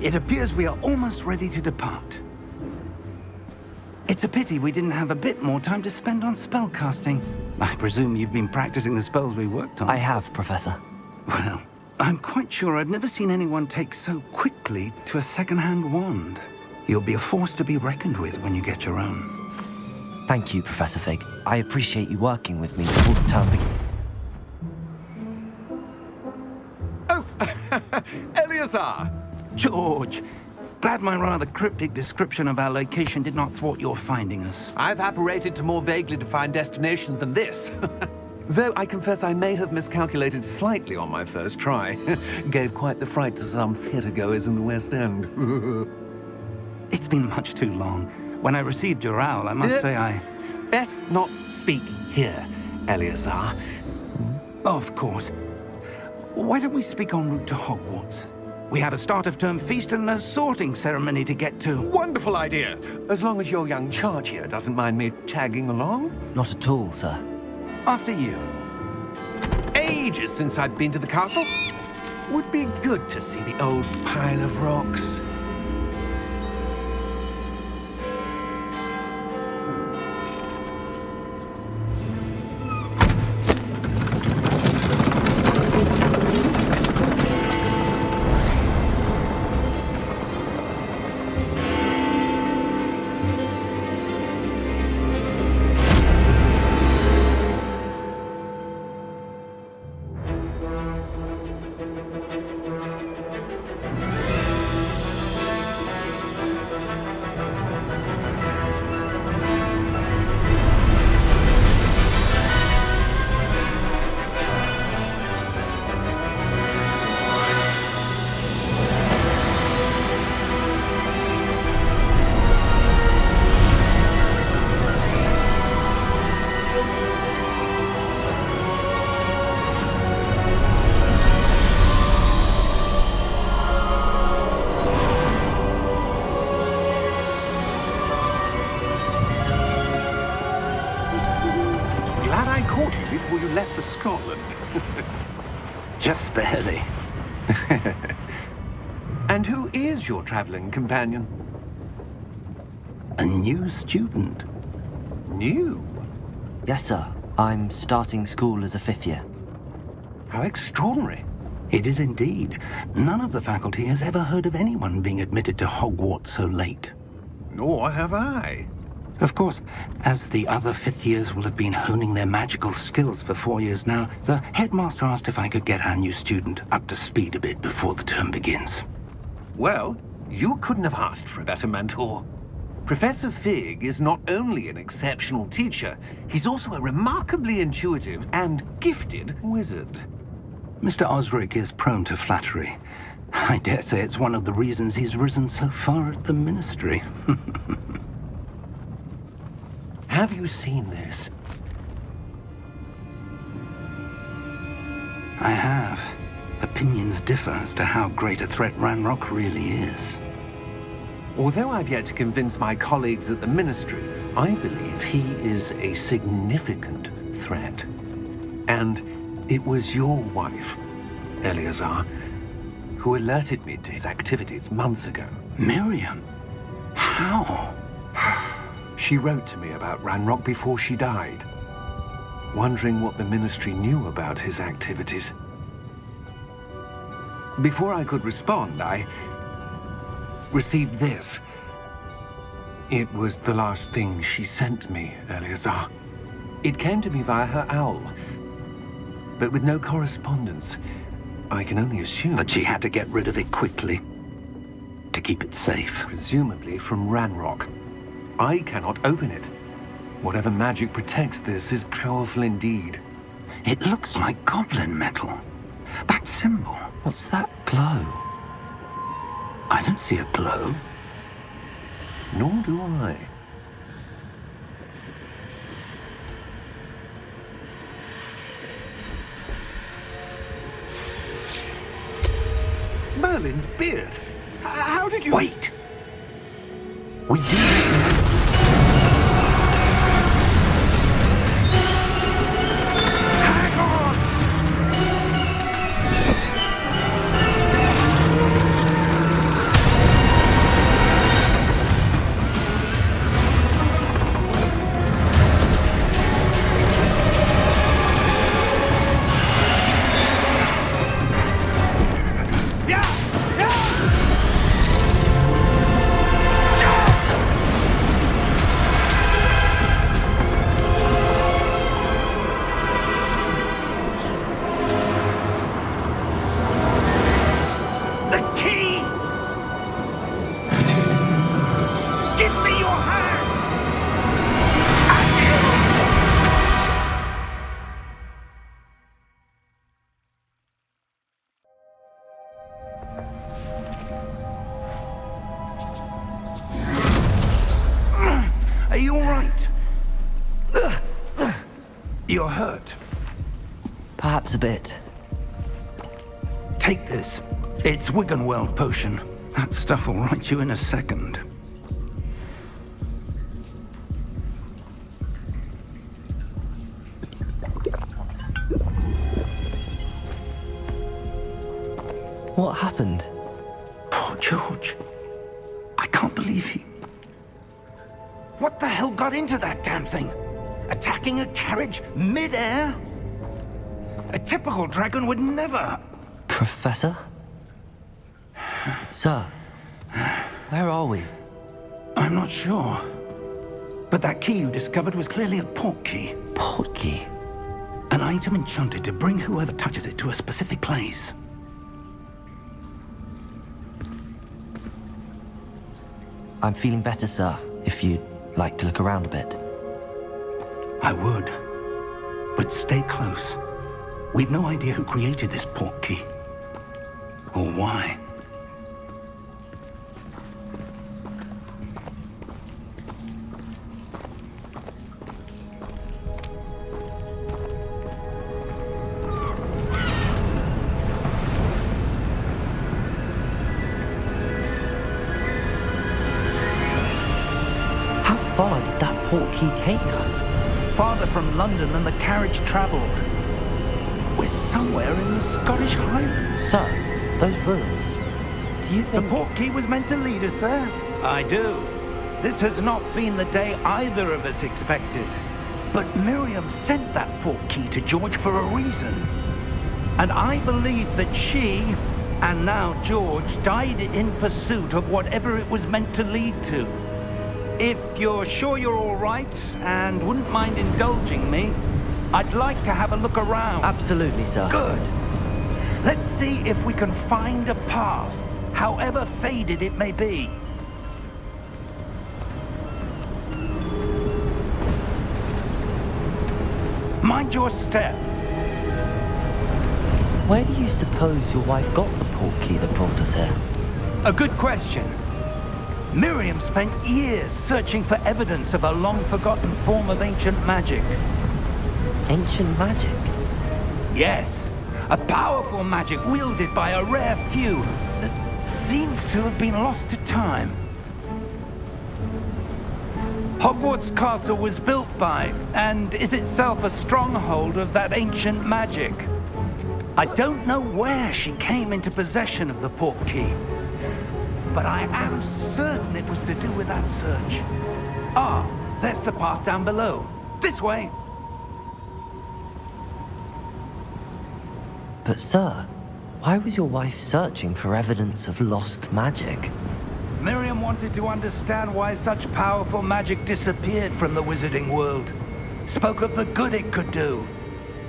It appears we are almost ready to depart. It's a pity we didn't have a bit more time to spend on spellcasting. I presume you've been practicing the spells we worked on. I have, Professor. Well, I'm quite sure I've never seen anyone take so quickly to a second-hand wand. You'll be a force to be reckoned with when you get your own. Thank you, Professor Fig. I appreciate you working with me before the term begins. Oh, Eleazar! George, glad my rather cryptic description of our location did not thwart your finding us. I've apparated to more vaguely defined destinations than this. Though I confess I may have miscalculated slightly on my first try. Gave quite the fright to some theatre-goers in the West End. It's been much too long. When I received your owl, I must say I... Best not speak here, Eleazar. Of course. Why don't we speak en route to Hogwarts? We have a start-of-term feast and a sorting ceremony to get to. Wonderful idea! As long as your young charge here doesn't mind me tagging along. Not at all, sir. After you. Ages since I'd been to the castle. Would be good to see the old pile of rocks. Before you left for Scotland. Just barely. And who is your traveling companion? A new student. New? Yes, sir. I'm starting school as a 5th year. How extraordinary. It is indeed. None of the faculty has ever heard of anyone being admitted to Hogwarts so late. Nor have I. Of course, as the other 5th years will have been honing their magical skills for 4 years now, the headmaster asked if I could get our new student up to speed a bit before the term begins. Well, you couldn't have asked for a better mentor. Professor Fig is not only an exceptional teacher, he's also a remarkably intuitive and gifted wizard. Mr. Osric is prone to flattery. I dare say it's one of the reasons he's risen so far at the Ministry. Have you seen this? I have. Opinions differ as to how great a threat Ranrock really is. Although I've yet to convince my colleagues at the Ministry, I believe he is a significant threat. And it was your wife, Eleazar, who alerted me to his activities months ago. Miriam? How? She wrote to me about Ranrock before she died, wondering what the Ministry knew about his activities. Before I could respond, I received this. It was the last thing she sent me, Eleazar. It came to me via her owl, but with no correspondence. I can only assume That she had to get rid of it quickly, to keep it safe. presumably from Ranrock. I cannot open it. Whatever magic protects this is powerful indeed. It looks like goblin metal. That symbol. What's that glow? I don't see a glow. Nor do I. Merlin's beard. How did you... Wait! We do... Hang on! you all right? You're hurt. Perhaps a bit. Take this. It's Wiggenweld potion. That stuff will right you in a second. What happened? Poor George. I can't believe he... What the hell got into that damn thing? Attacking a carriage mid-air? A typical dragon would never... Professor? Sir, where are we? I'm not sure. But that key you discovered was clearly a port key. Port key? An item enchanted to bring whoever touches it to a specific place. I'm feeling better, sir, if you'd like to look around a bit. I would. But stay close. We've no idea who created this port key. Or why. How far did that port key take us? Farther from London than the carriage traveled. We're somewhere in the Scottish Highlands. Sir, those ruins. Do you The think... port key was meant to lead us there? I do. This has not been the day either of us expected. But Miriam sent that port key to George for a reason. And I believe that she, and now George, died in pursuit of whatever it was meant to lead to. If you're sure you're all right, and wouldn't mind indulging me, I'd like to have a look around. Absolutely, sir. Good. Let's see if we can find a path, however faded it may be. Mind your step. Where do you suppose your wife got the port key that brought us here? A good question. Miriam spent years searching for evidence of a long-forgotten form of ancient magic. Ancient magic? Yes, a powerful magic wielded by a rare few that seems to have been lost to time. Hogwart's castle was built by, and is itself a stronghold of that ancient magic. I don't know where she came into possession of the port key, but I am certain it was to do with that search. Ah, there's the path down below. This way. But sir, why was your wife searching for evidence of lost magic? Miriam wanted to understand why such powerful magic disappeared from the wizarding world. Spoke of the good it could do.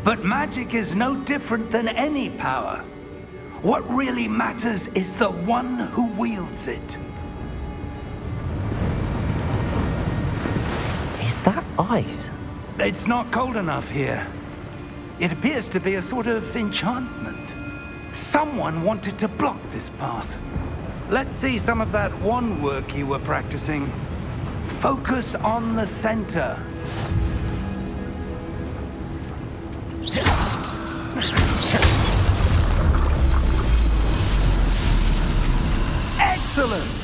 But magic is no different than any power. What really matters is the one who wields it. Is that ice? It's not cold enough here. It appears to be a sort of enchantment. Someone wanted to block this path. Let's see some of that wand work you were practicing. Focus on the center. Excellent!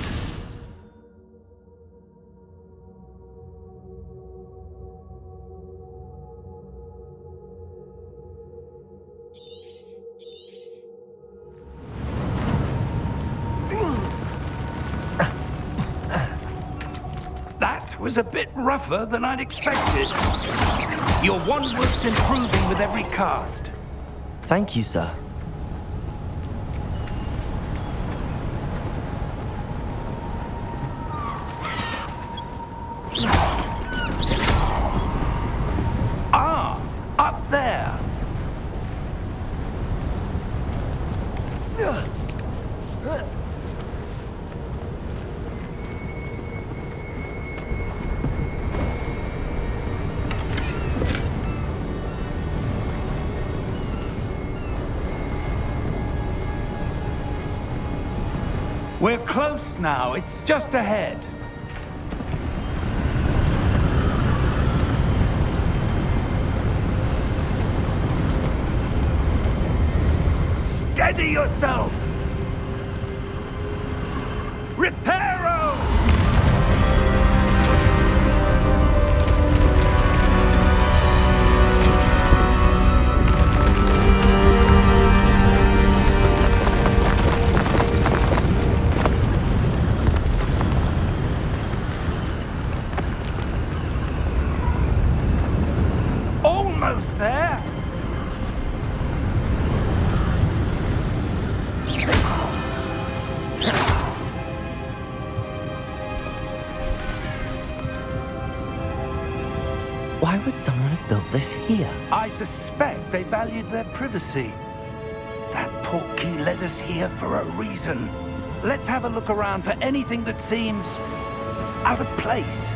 That was a bit rougher than I'd expected. Your wand work's improving with every cast. Thank you, sir. Ah, up there. We're close now. It's just ahead. Steady yourself! Reparo! Almost there! Why would someone have built this here? I suspect they valued their privacy. That portkey led us here for a reason. Let's have a look around for anything that seems out of place.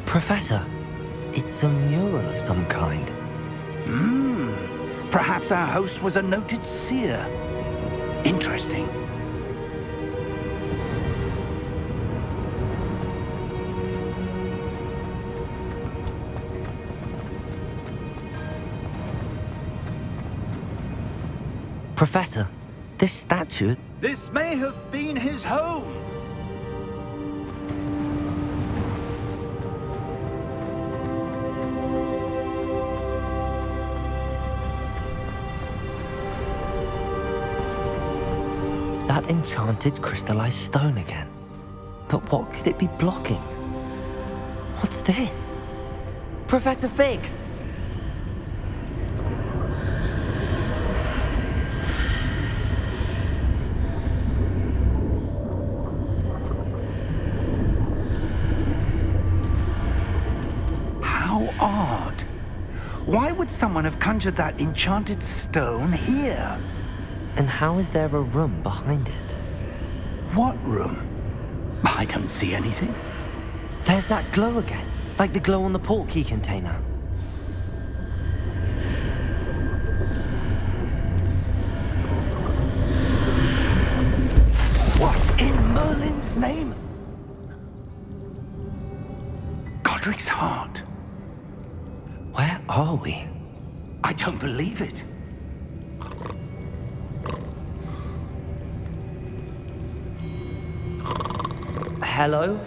Professor, it's a mural of some kind. Perhaps our host was a noted seer. Interesting. Professor, this statue... This may have been his home. That enchanted crystallized stone again. But what could it be blocking? What's this? Professor Fig! How odd. Why would someone have conjured that enchanted stone here? And how is there a room behind it? What room? I don't see anything. There's that glow again, like the glow on the portkey container. What in Merlin's name? Godric's heart. Where are we? I don't believe it. Hello?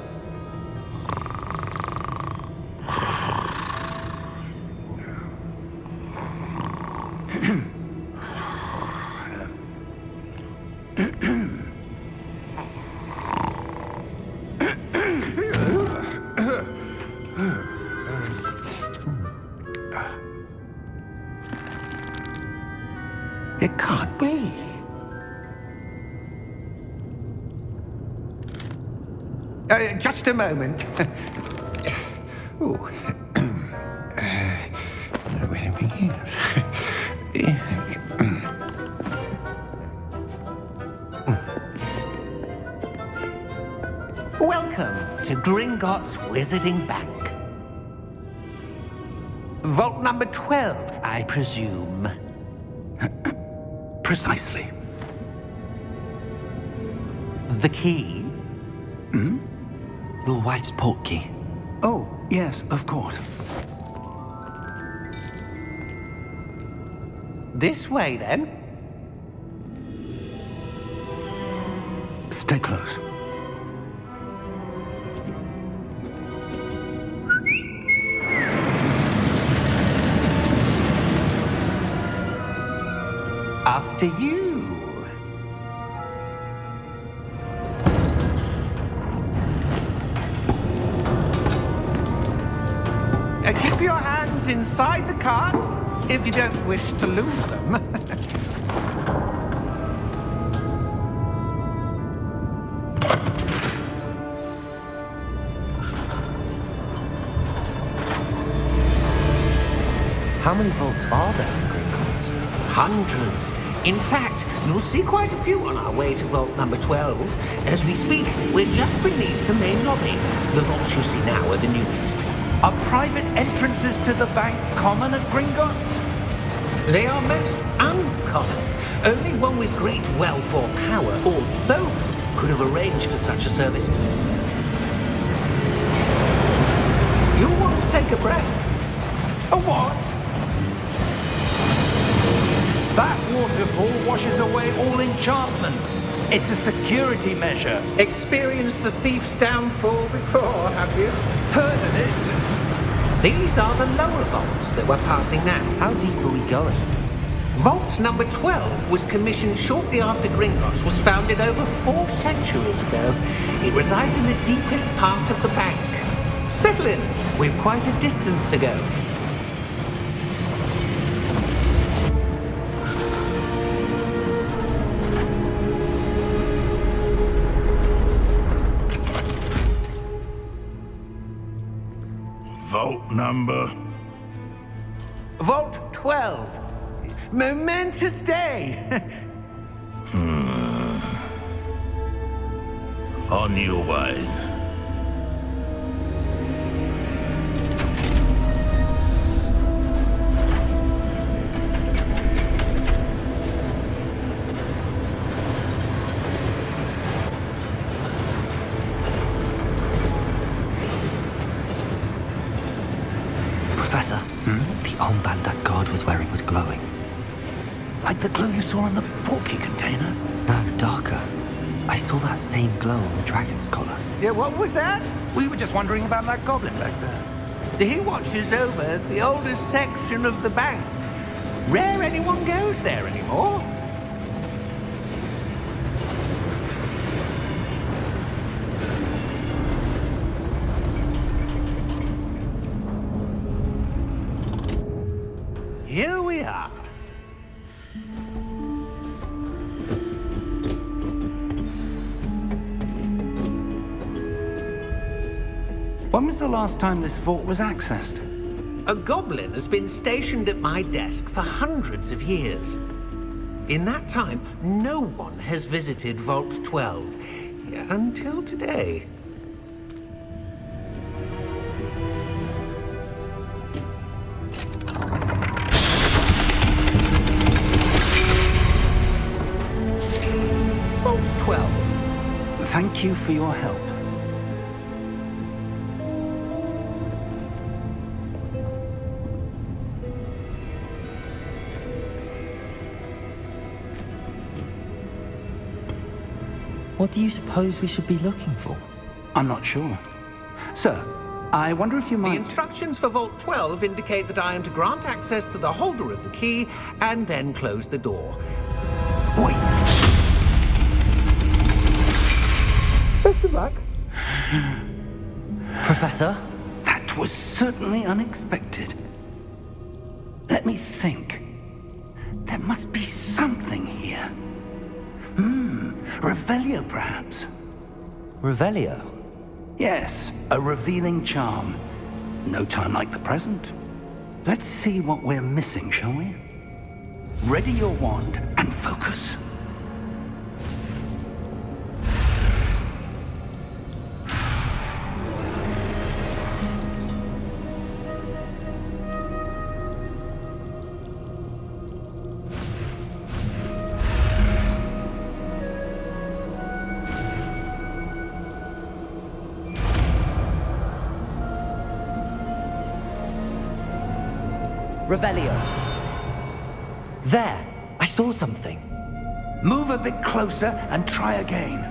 It can't be. Just a moment. Ooh. Where do we begin? Welcome to Gringotts Wizarding Bank. Vault number 12, I presume. Precisely. The key? Your wife's portkey. Oh, yes, of course. This way, then. Stay close. After you. Keep your hands inside the cart if you don't wish to lose them. How many vaults are there in Gringotts? Hundreds. In fact, you'll see quite a few on our way to vault number 12. As we speak, we're just beneath the main lobby. The vaults you see now are the newest. Are private entrances to the bank common at Gringotts? They are most uncommon. Only one with great wealth or power, or both, could have arranged for such a service. You'll want to take a breath. A what? That waterfall washes away all enchantments. It's a security measure. Experienced the thief's downfall before, have you? Heard of it? These are the lower vaults that we're passing now. How deep are we going? Vault number 12 was commissioned shortly after Gringotts was founded over 4 centuries ago. It resides in the deepest part of the bank. Settle in. We've quite a distance to go. Vault number? Vault 12. Momentous day. On your way. Professor, the armband that guard was wearing was glowing. Like the glow you saw in the porky container? No, darker. I saw that same glow on the dragon's collar. Yeah, what was that? We were just wondering about that goblin back there. He watches over the oldest section of the bank. Rare anyone goes there anymore. Here we are. When was the last time this vault was accessed? A goblin has been stationed at my desk for hundreds of years. In that time, no one has visited Vault 12 until today. Vault 12. Thank you for your help. What do you suppose we should be looking for? I'm not sure. Sir, I wonder if you The might... instructions for Vault 12 indicate that I am to grant access to the holder of the key and then close the door. Wait! Best of luck. Professor? That was certainly unexpected. Let me think. There must be something here. Revelio, perhaps? Revelio? Yes, a revealing charm. No time like the present. Let's see what we're missing, shall we? Ready your wand and focus. Revelio. There! I saw something. Move a bit closer and try again.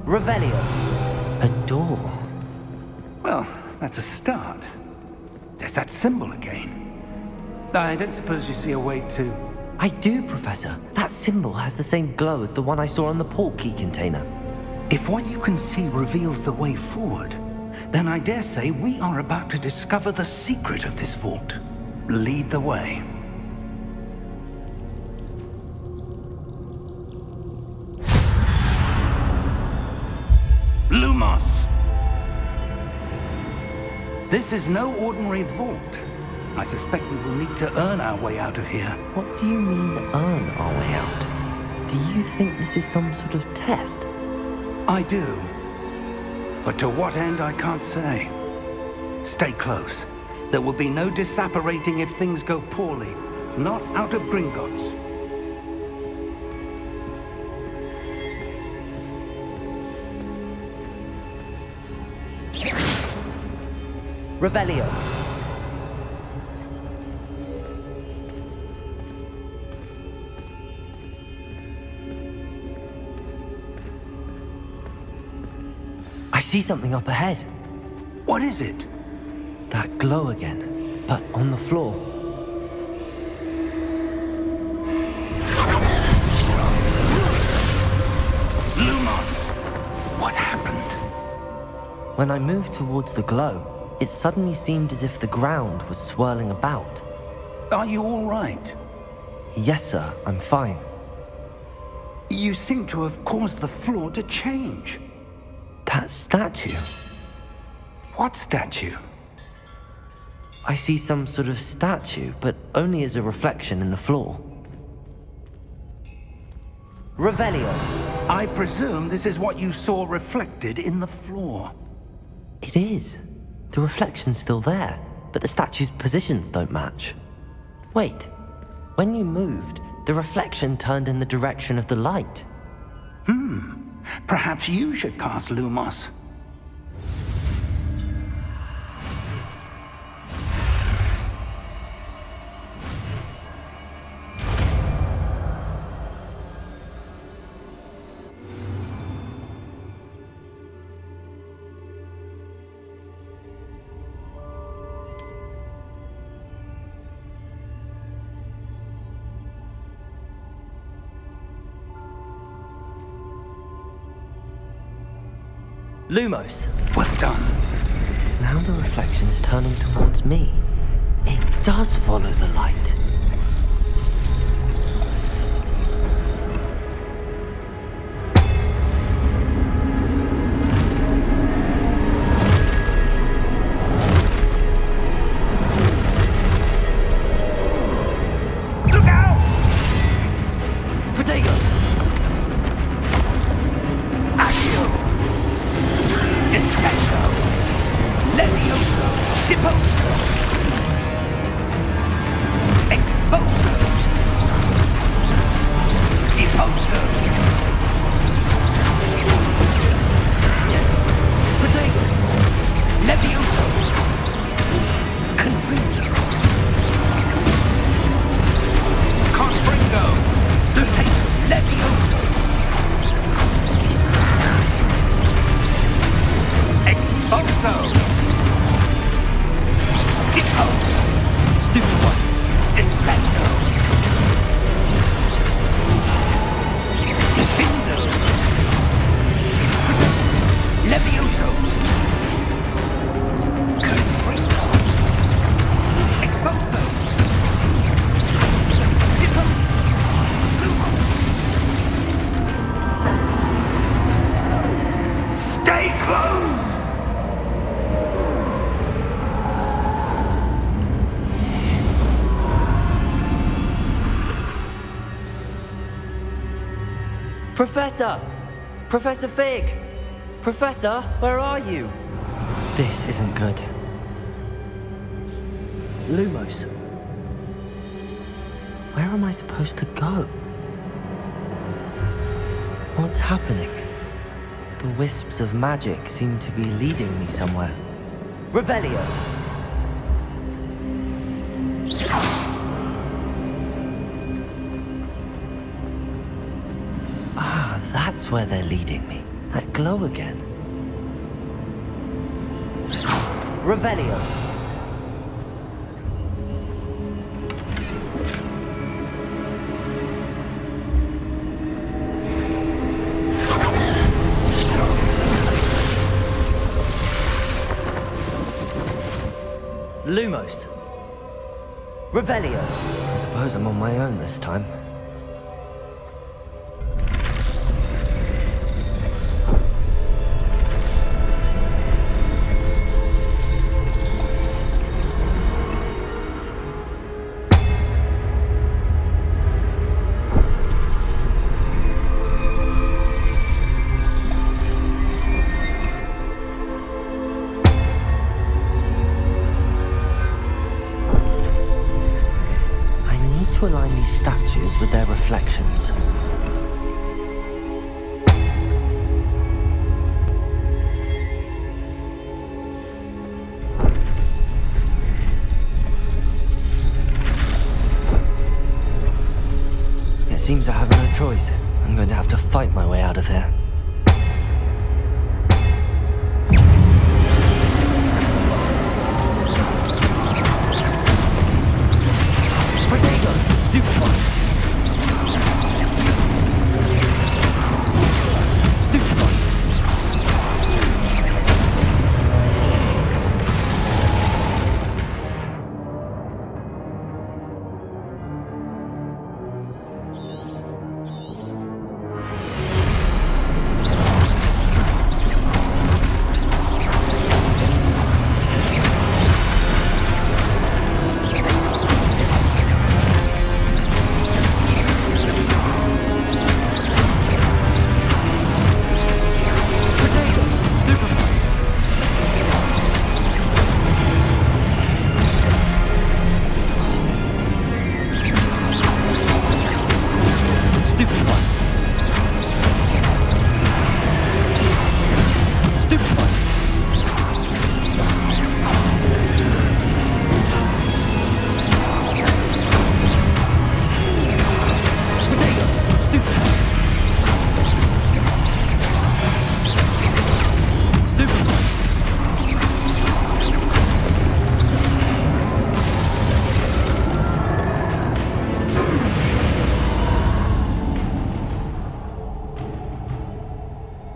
Revelio. A door. Well, that's a start. There's that symbol again. I don't suppose you see a way to... I do, Professor. That symbol has the same glow as the one I saw on the port key container. If what you can see reveals the way forward, then I dare say we are about to discover the secret of this vault. Lead the way. Lumos! This is no ordinary vault. I suspect we will need to earn our way out of here. What do you mean, earn our way out? Do you think this is some sort of test? I do. But to what end, I can't say. Stay close. There will be no disapparating if things go poorly. Not out of Gringotts. Revelio. I see something up ahead. What is it? That glow again, but on the floor. Lumos! What happened? When I moved towards the glow, it suddenly seemed as if the ground was swirling about. Are you all right? Yes, sir, I'm fine. You seem to have caused the floor to change. That statue. What statue? I see some sort of statue, but only as a reflection in the floor. Revelio. I presume this is what you saw reflected in the floor. It is. The reflection's still there, but the statue's positions don't match. Wait. When you moved, the reflection turned in the direction of the light. Perhaps you should cast Lumos. Lumos. Well done. Now the reflection's turning towards me. It does follow the light. Look out! Protego! Accio! Descendo! Levioso! Deposo! Exposo! Deposo! Protego! Levioso! Confringo! Confringo! Stutate! Levioso! Exposo! Deposo! Stupid one. Descendo! Defindo! Levioso! Confringo! Exposo! Deposo! Stay close! Professor! Professor Fig! Professor, where are you? This isn't good. Lumos. Where am I supposed to go? What's happening? The wisps of magic seem to be leading me somewhere. Revelio! Ah, that's where they're leading me. That glow again. Revelio! Lumos. Revelio. I suppose I'm on my own this time. to align these statues with their reflections. It seems I have no choice. I'm going to have to fight my way out of here.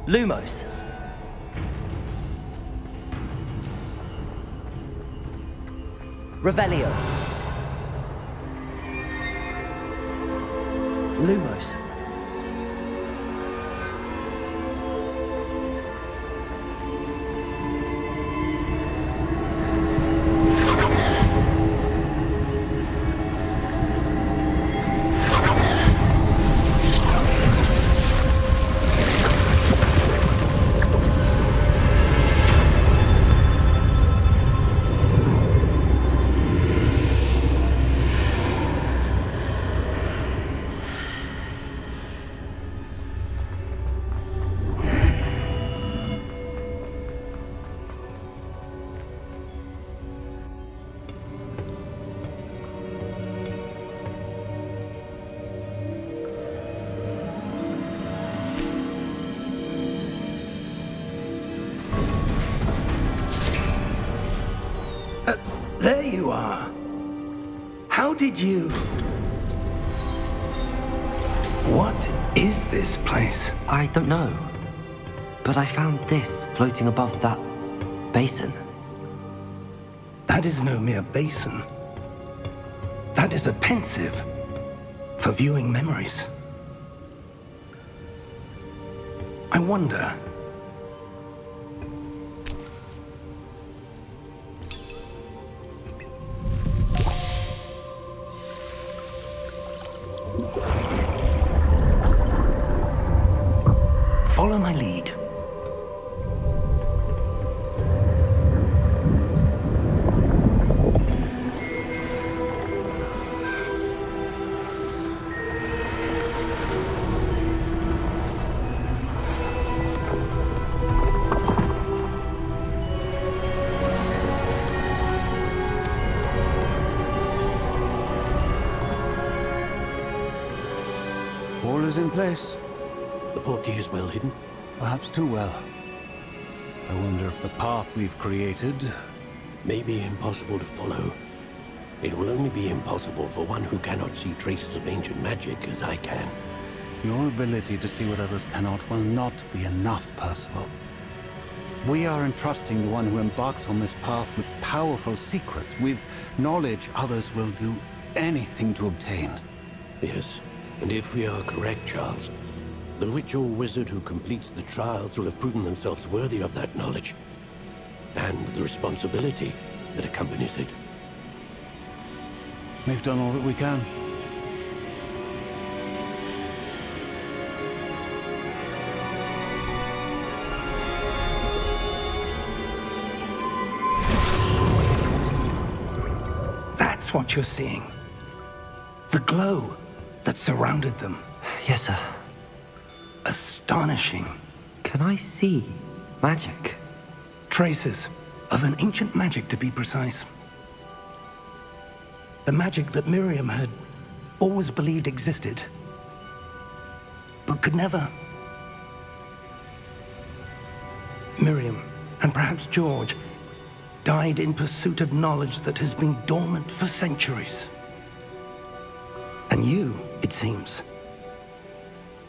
Lumos. Revelio. Lumos. There you are. How did you... What is this place? I don't know. But I found this floating above that basin. That is no mere basin. That is a pensive for viewing memories. I wonder... Follow my lead. All is in place. The portkey is well hidden. Perhaps too well. I wonder if the path we've created... May be impossible to follow. It will only be impossible for one who cannot see traces of ancient magic as I can. Your ability to see what others cannot will not be enough, Percival. We are entrusting the one who embarks on this path with powerful secrets, with knowledge others will do anything to obtain. Yes, and if we are correct, Charles, the witch or wizard who completes the trials will have proven themselves worthy of that knowledge, and the responsibility that accompanies it. We've done all that we can. That's what you're seeing. The glow that surrounded them. Yes, sir. Astonishing. Can I see magic? Traces of an ancient magic, to be precise. The magic that Miriam had always believed existed, but could never. Miriam, and perhaps George, died in pursuit of knowledge that has been dormant for centuries. And you, it seems,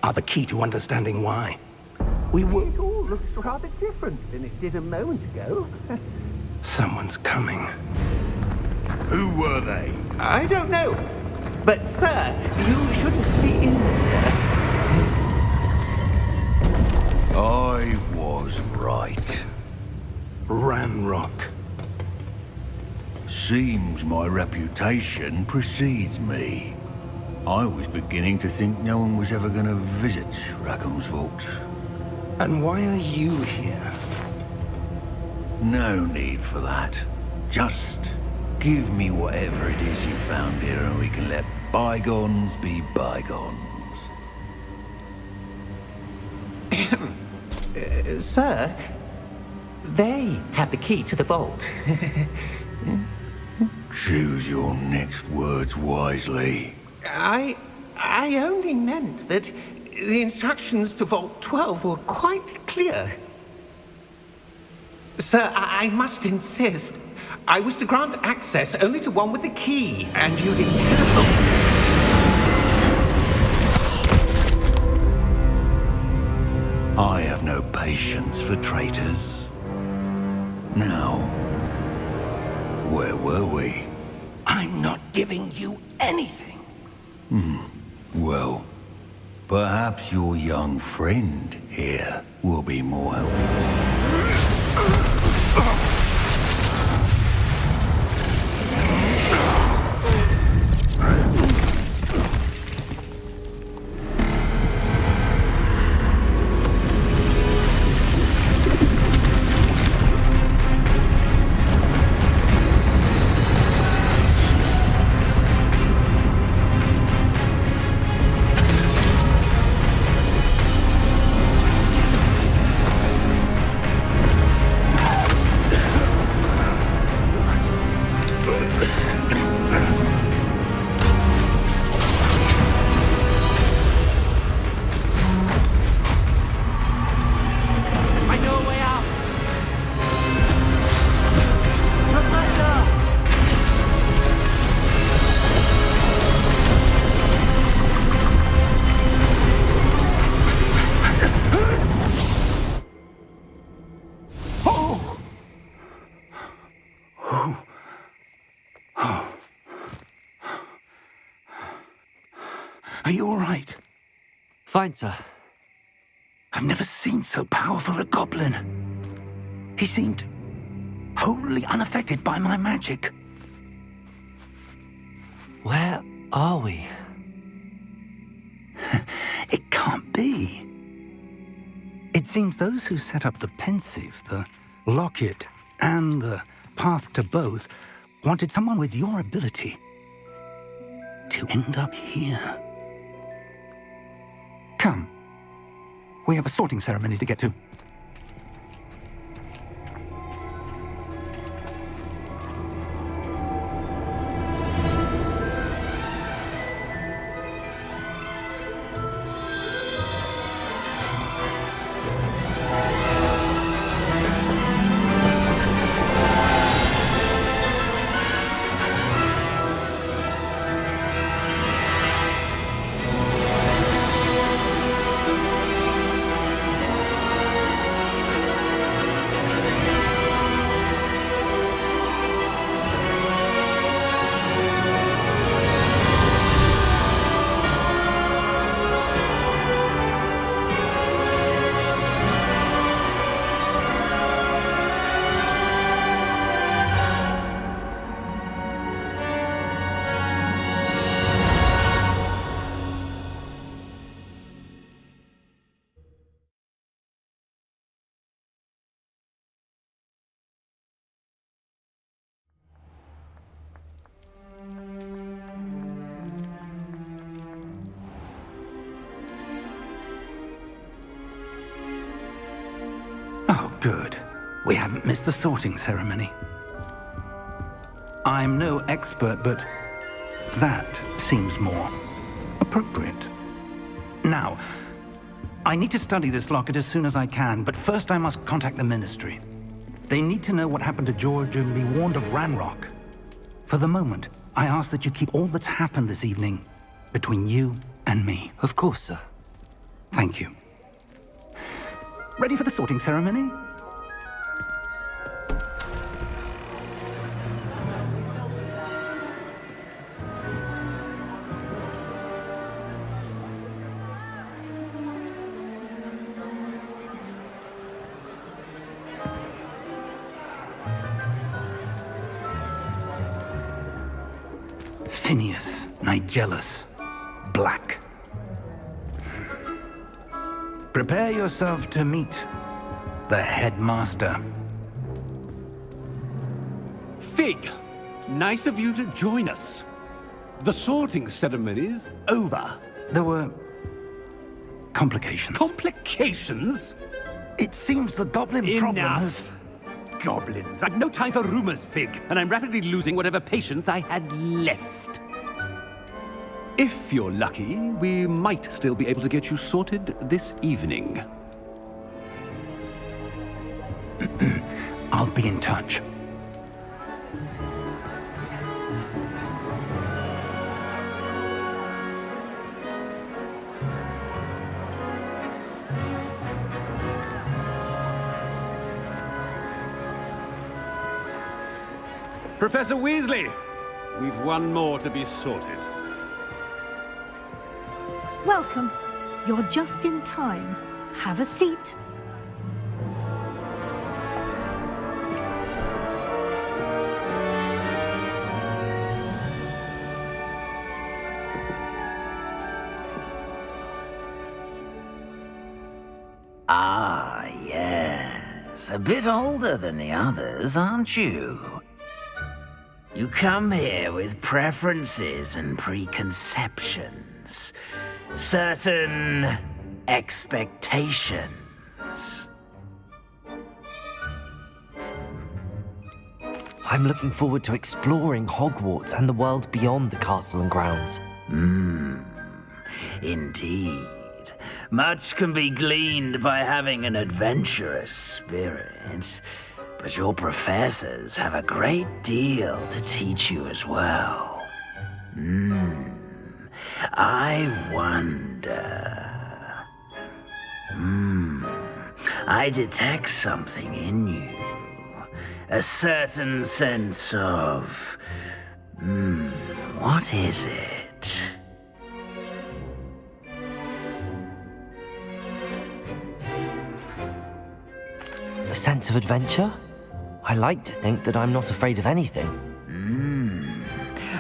are the key to understanding why. We were... It all looks rather different than it did a moment ago. Someone's coming. Who were they? I don't know. But, sir, you shouldn't be in here. I was right. Ranrock. Seems my reputation precedes me. I was beginning to think no one was ever going to visit Rackham's vault. And why are you here? No need for that. Just give me whatever it is you found here and we can let bygones be bygones. Sir, they had the key to the vault. Choose your next words wisely. I only meant that the instructions to Vault 12 were quite clear. Sir, I must insist. I was to grant access only to one with the key, and you didn't have. I have no patience for traitors. Now, where were we? I'm not giving you anything. Well, perhaps your young friend here will be more helpful. Are you all right? Fine, sir. I've never seen so powerful a goblin. He seemed wholly unaffected by my magic. Where are we? It can't be. It seems those who set up the pensive, the locket, and the path to both wanted someone with your ability to end up here. Come. We have a sorting ceremony to get to. We haven't missed the sorting ceremony. I'm no expert, but that seems more appropriate. Now, I need to study this locket as soon as I can, but first I must contact the Ministry. They need to know what happened to George and be warned of Ranrock. For the moment, I ask that you keep all that's happened this evening between you and me. Of course, sir. Thank you. Ready for the sorting ceremony? Phineas, Nigellus, Black. Prepare yourself to meet the headmaster. Fig, nice of you to join us. The sorting ceremony's over. There were complications. Complications? It seems the goblin problem has... Enough. Goblins. I've no time for rumors, Fig, and I'm rapidly losing whatever patience I had left. If you're lucky, we might still be able to get you sorted this evening. I'll be in touch. Professor Weasley, we've one more to be sorted. Welcome. You're just in time. Have a seat. Ah, yes. A bit older than the others, aren't you? You come here with preferences and preconceptions. Certain expectations. I'm looking forward to exploring Hogwarts and the world beyond the castle and grounds. Indeed. Much can be gleaned by having an adventurous spirit, but your professors have a great deal to teach you as well. I wonder... I detect something in you. A certain sense of... what is it? A sense of adventure? I like to think that I'm not afraid of anything.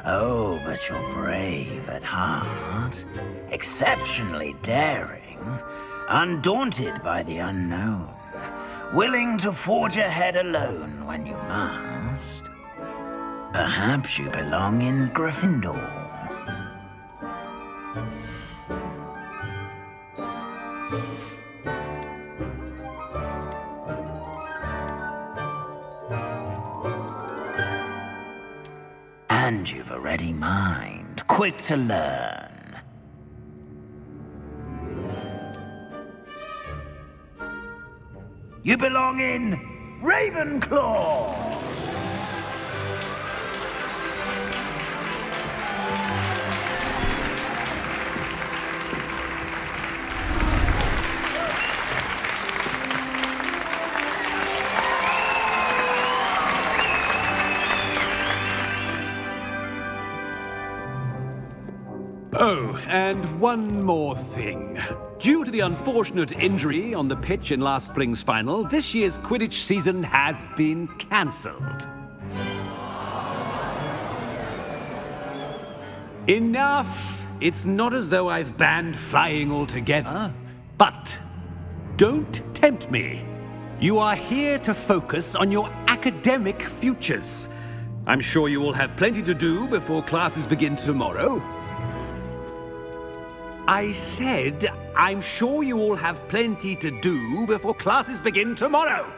Oh, but you're brave at heart, exceptionally daring, undaunted by the unknown, willing to forge ahead alone when you must. Perhaps you belong in Gryffindor. And you've a ready mind, quick to learn. You belong in Ravenclaw! Oh, and one more thing. Due to the unfortunate injury on the pitch in last spring's final, this year's Quidditch season has been cancelled. Enough! It's not as though I've banned flying altogether, but don't tempt me. You are here to focus on your academic futures. I'm sure you will have plenty to do before classes begin tomorrow. I said, I'm sure you all have plenty to do before classes begin tomorrow.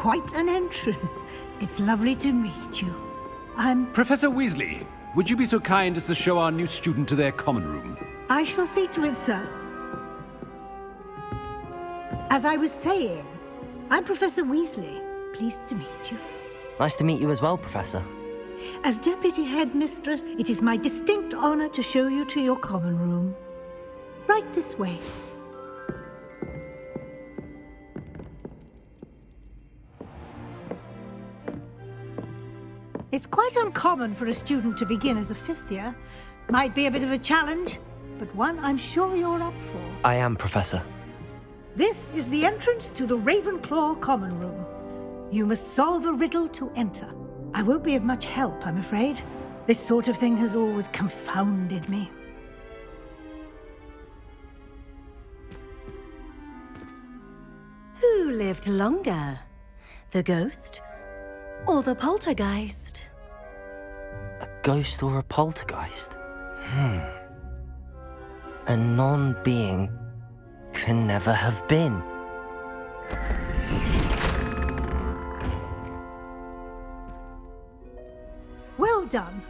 quite an entrance. It's lovely to meet you. Professor Weasley, would you be so kind as to show our new student to their common room? I shall see to it, sir. As I was saying, I'm Professor Weasley. Pleased to meet you. Nice to meet you as well, Professor. As Deputy Headmistress, it is my distinct honor to show you to your common room. Right this way. It's quite uncommon for a student to begin as a fifth year. Might be a bit of a challenge, but one I'm sure you're up for. I am, Professor. This is the entrance to the Ravenclaw common room. You must solve a riddle to enter. I won't be of much help, I'm afraid. This sort of thing has always confounded me. Who lived longer? The ghost or the poltergeist? A ghost or a poltergeist? A non-being can never have been. Well done.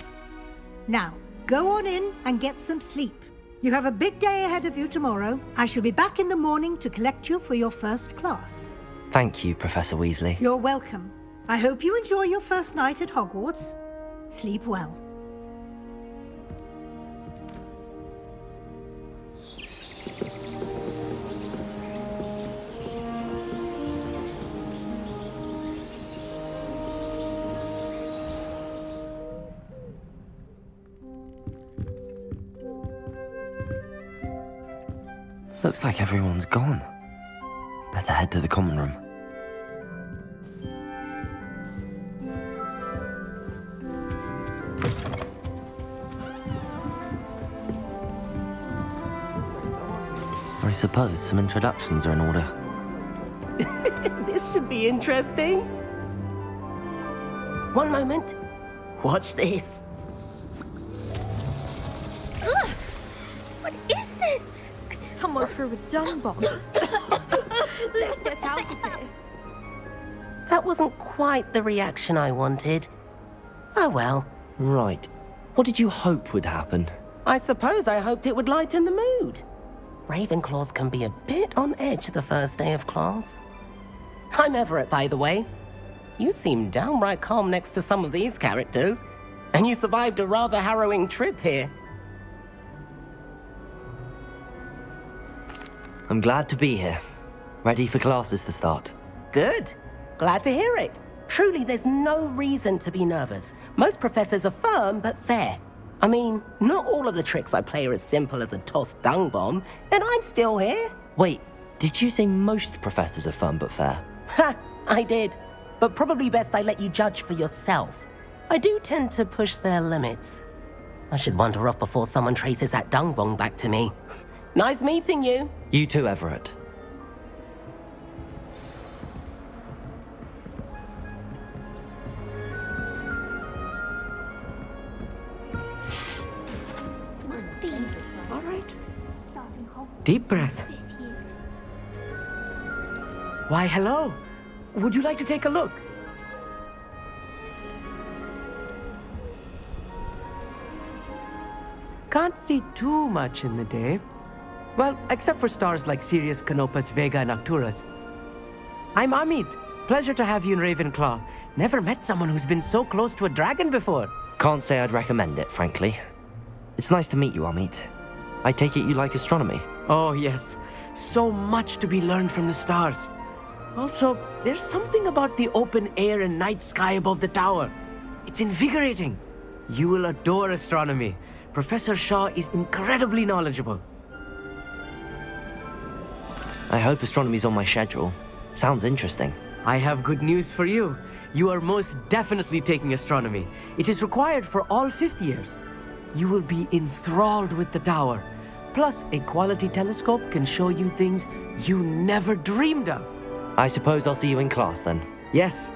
Now, go on in and get some sleep. You have a big day ahead of you tomorrow. I shall be back in the morning to collect you for your first class. Thank you, Professor Weasley. You're welcome. I hope you enjoy your first night at Hogwarts. Sleep well. Looks like everyone's gone. Better head to the common room. I suppose some introductions are in order. This should be interesting. One moment. Watch this. Ugh! What is this? Someone threw a dung bomb. Let's get out of here. That wasn't quite the reaction I wanted. Oh well. Right. What did you hope would happen? I suppose I hoped it would lighten the mood. Ravenclaws can be a bit on edge the first day of class. I'm Everett, by the way. You seem downright calm next to some of these characters, and you survived a rather harrowing trip here. I'm glad to be here. Ready for classes to start. Good. Glad to hear it. Truly, there's no reason to be nervous. Most professors are firm but fair. I mean, not all of the tricks I play are as simple as a tossed dung bomb, and I'm still here. Wait, did you say most professors are fun but fair? Ha! I did. But probably best I let you judge for yourself. I do tend to push their limits. I should wander off before someone traces that dung bomb back to me. Nice meeting you. You too, Everett. All right. Deep breath. Why, hello. Would you like to take a look? Can't see too much in the day. Well, except for stars like Sirius, Canopus, Vega, and Arcturus. I'm Amit. Pleasure to have you in Ravenclaw. Never met someone who's been so close to a dragon before. Can't say I'd recommend it, frankly. It's nice to meet you, Amit. I take it you like astronomy? Oh, yes. So much to be learned from the stars. Also, there's something about the open air and night sky above the tower. It's invigorating. You will adore astronomy. Professor Shaw is incredibly knowledgeable. I hope astronomy's on my schedule. Sounds interesting. I have good news for you. You are most definitely taking astronomy. It is required for all fifth years. You will be enthralled with the tower. Plus, a quality telescope can show you things you never dreamed of. I suppose I'll see you in class then. Yes.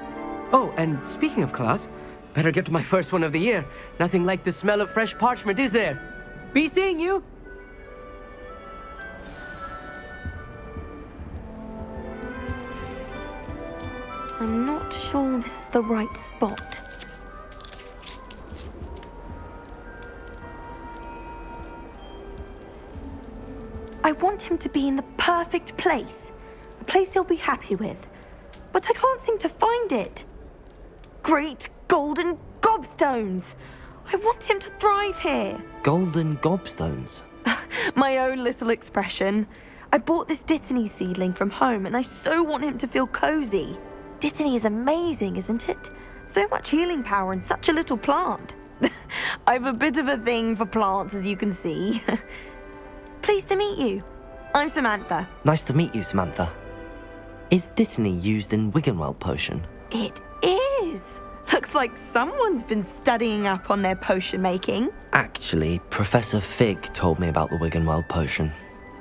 Oh, and speaking of class, better get to my first one of the year. Nothing like the smell of fresh parchment, is there? Be seeing you! I'm not sure this is the right spot. I want him to be in the perfect place. A place he'll be happy with. But I can't seem to find it. Great golden gobstones! I want him to thrive here. Golden gobstones? My own little expression. I bought this Dittany seedling from home and I so want him to feel cozy. Dittany is amazing, isn't it? So much healing power in such a little plant. I've a bit of a thing for plants, as you can see. Pleased to meet you. I'm Samantha. Nice to meet you, Samantha. Is Dittany used in Wiggenweld potion? It is. Looks like someone's been studying up on their potion making. Actually, Professor Fig told me about the Wiggenweld potion.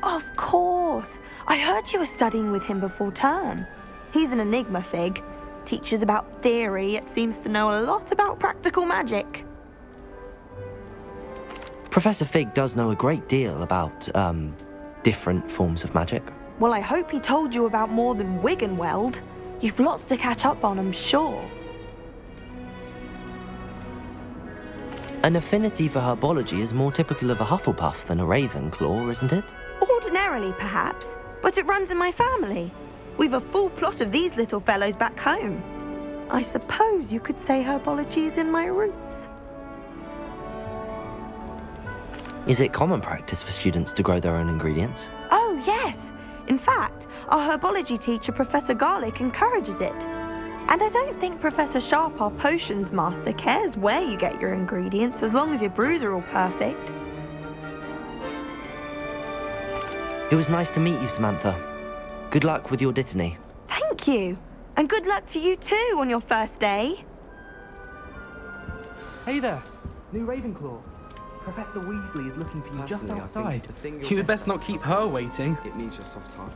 Of course. I heard you were studying with him before term. He's an enigma, Fig. Teaches about theory, yet seems to know a lot about practical magic. Professor Fig does know a great deal about, different forms of magic. Well, I hope he told you about more than Wiggenweld. You've lots to catch up on, I'm sure. An affinity for herbology is more typical of a Hufflepuff than a Ravenclaw, isn't it? Ordinarily, perhaps, but it runs in my family. We've a full plot of these little fellows back home. I suppose you could say herbology is in my roots. Is it common practice for students to grow their own ingredients? Oh, yes. In fact, our herbology teacher, Professor Garlick, encourages it. And I don't think Professor Sharp, our potions master, cares where you get your ingredients as long as your brews are all perfect. It was nice to meet you, Samantha. Good luck with your Dittany. Thank you. And good luck to you too on your first day. Hey there, new Ravenclaw. Professor Weasley is looking for you just outside. You had best not keep her waiting. It needs your soft heart.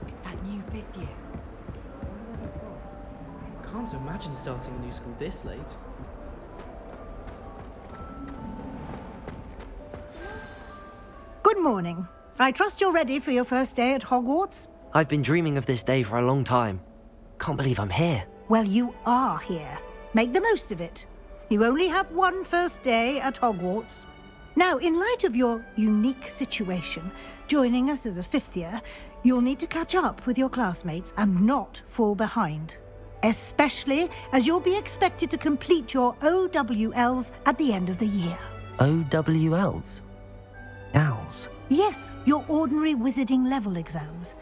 It's that new 5th year. Can't imagine starting a new school this late. Good morning. I trust you're ready for your first day at Hogwarts? I've been dreaming of this day for a long time. Can't believe I'm here. Well, you are here. Make the most of it. You only have one first day at Hogwarts. Now, in light of your unique situation, joining us as a 5th year, you'll need to catch up with your classmates and not fall behind. Especially as you'll be expected to complete your OWLs at the end of the year. OWLs? Owls? Yes, your ordinary wizarding level exams.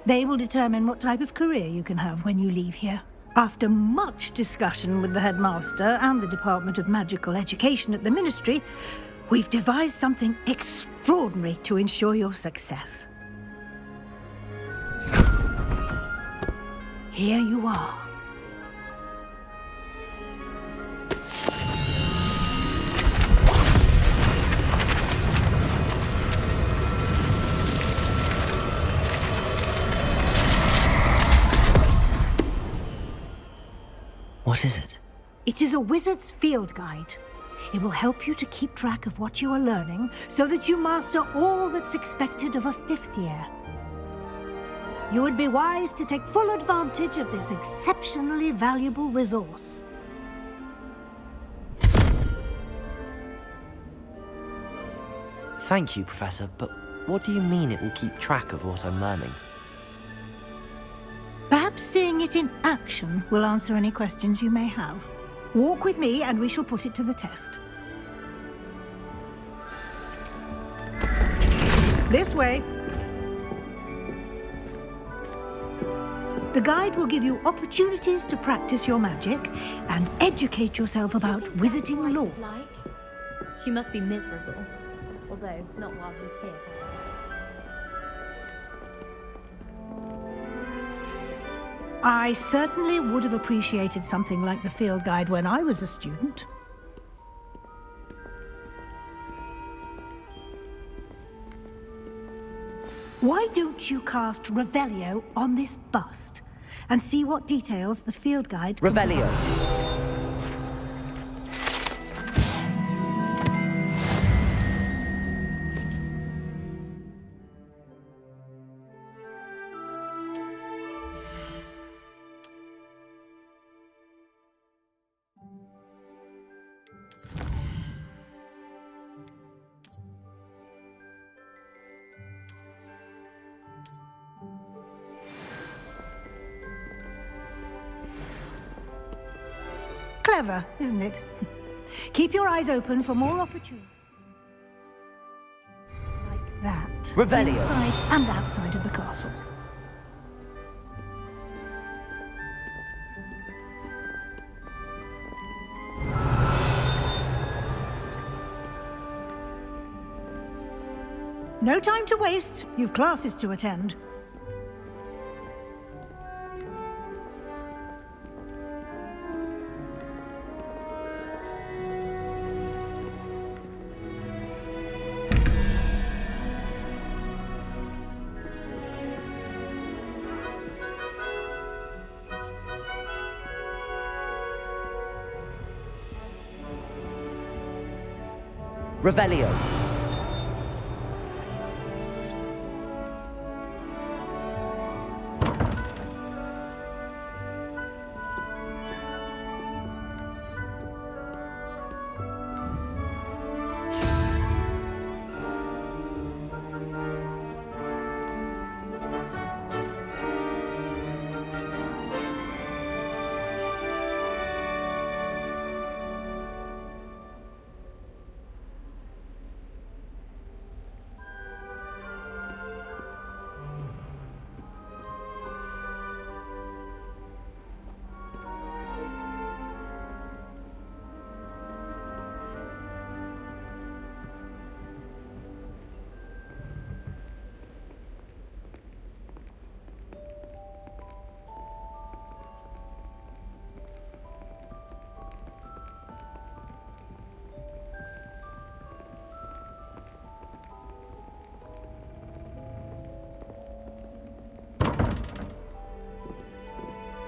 They will determine what type of career you can have when you leave here. After much discussion with the headmaster and the Department of Magical Education at the Ministry, we've devised something extraordinary to ensure your success. Here you are. What is it? It is a wizard's field guide. It will help you to keep track of what you are learning so that you master all that's expected of a 5th year. You would be wise to take full advantage of this exceptionally valuable resource. Thank you, Professor, but what do you mean it will keep track of what I'm learning? Perhaps seeing it in action will answer any questions you may have. Walk with me and we shall put it to the test. This way. The guide will give you opportunities to practice your magic and educate yourself about wizarding lore. She must be miserable, although not while he's here. I certainly would have appreciated something like the field guide when I was a student. Why don't you cast Revelio on this bust and see what details the field guide... Revelio. Clever, isn't it? Keep your eyes open for more opportunities. Like that. Revelio. Inside and outside of the castle. No time to waste. You've classes to attend. Revelio.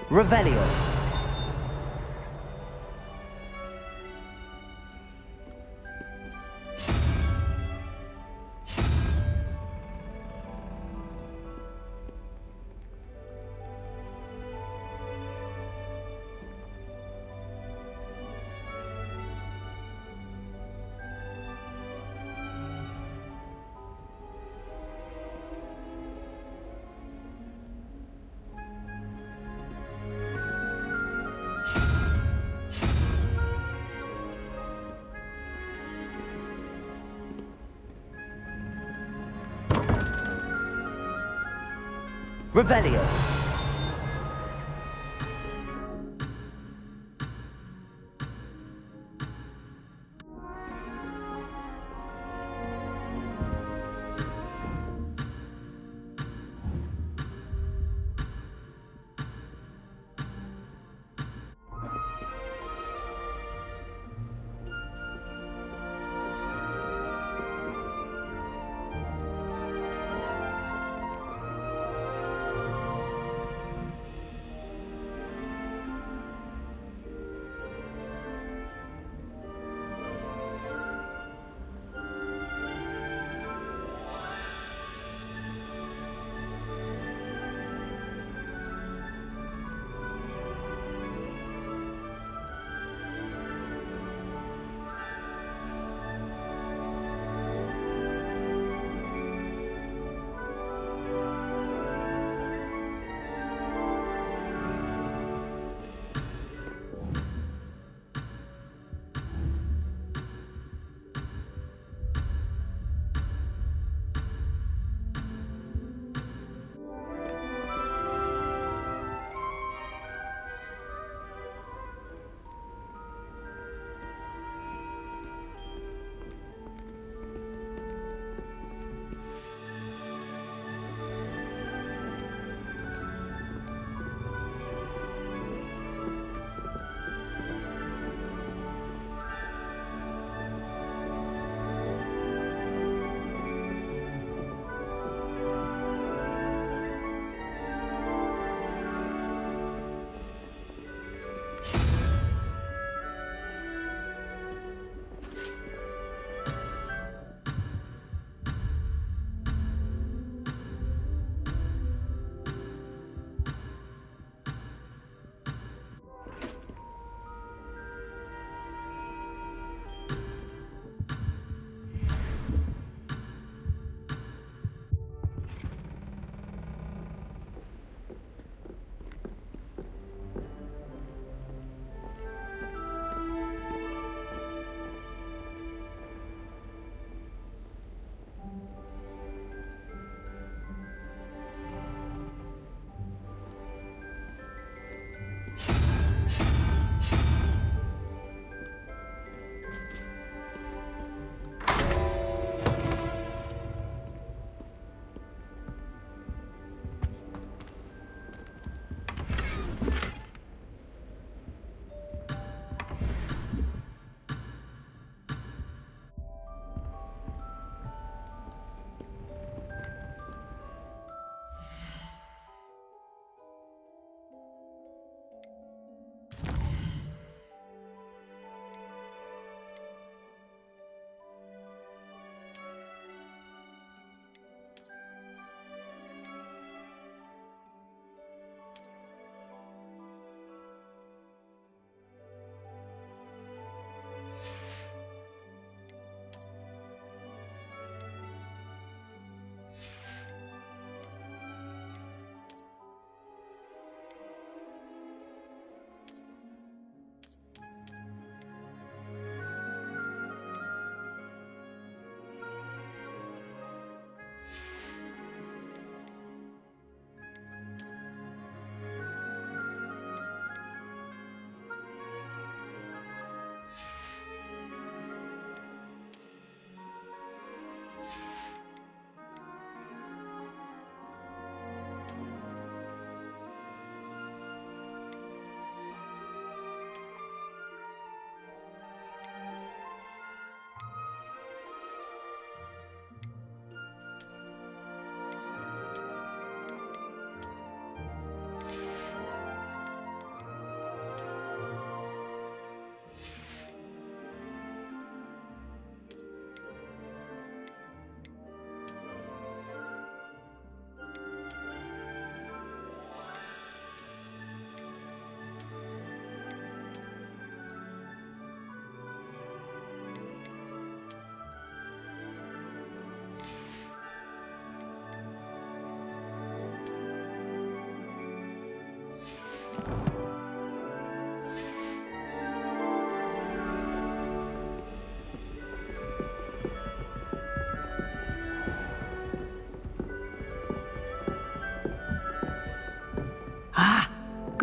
Revelio. Revelio.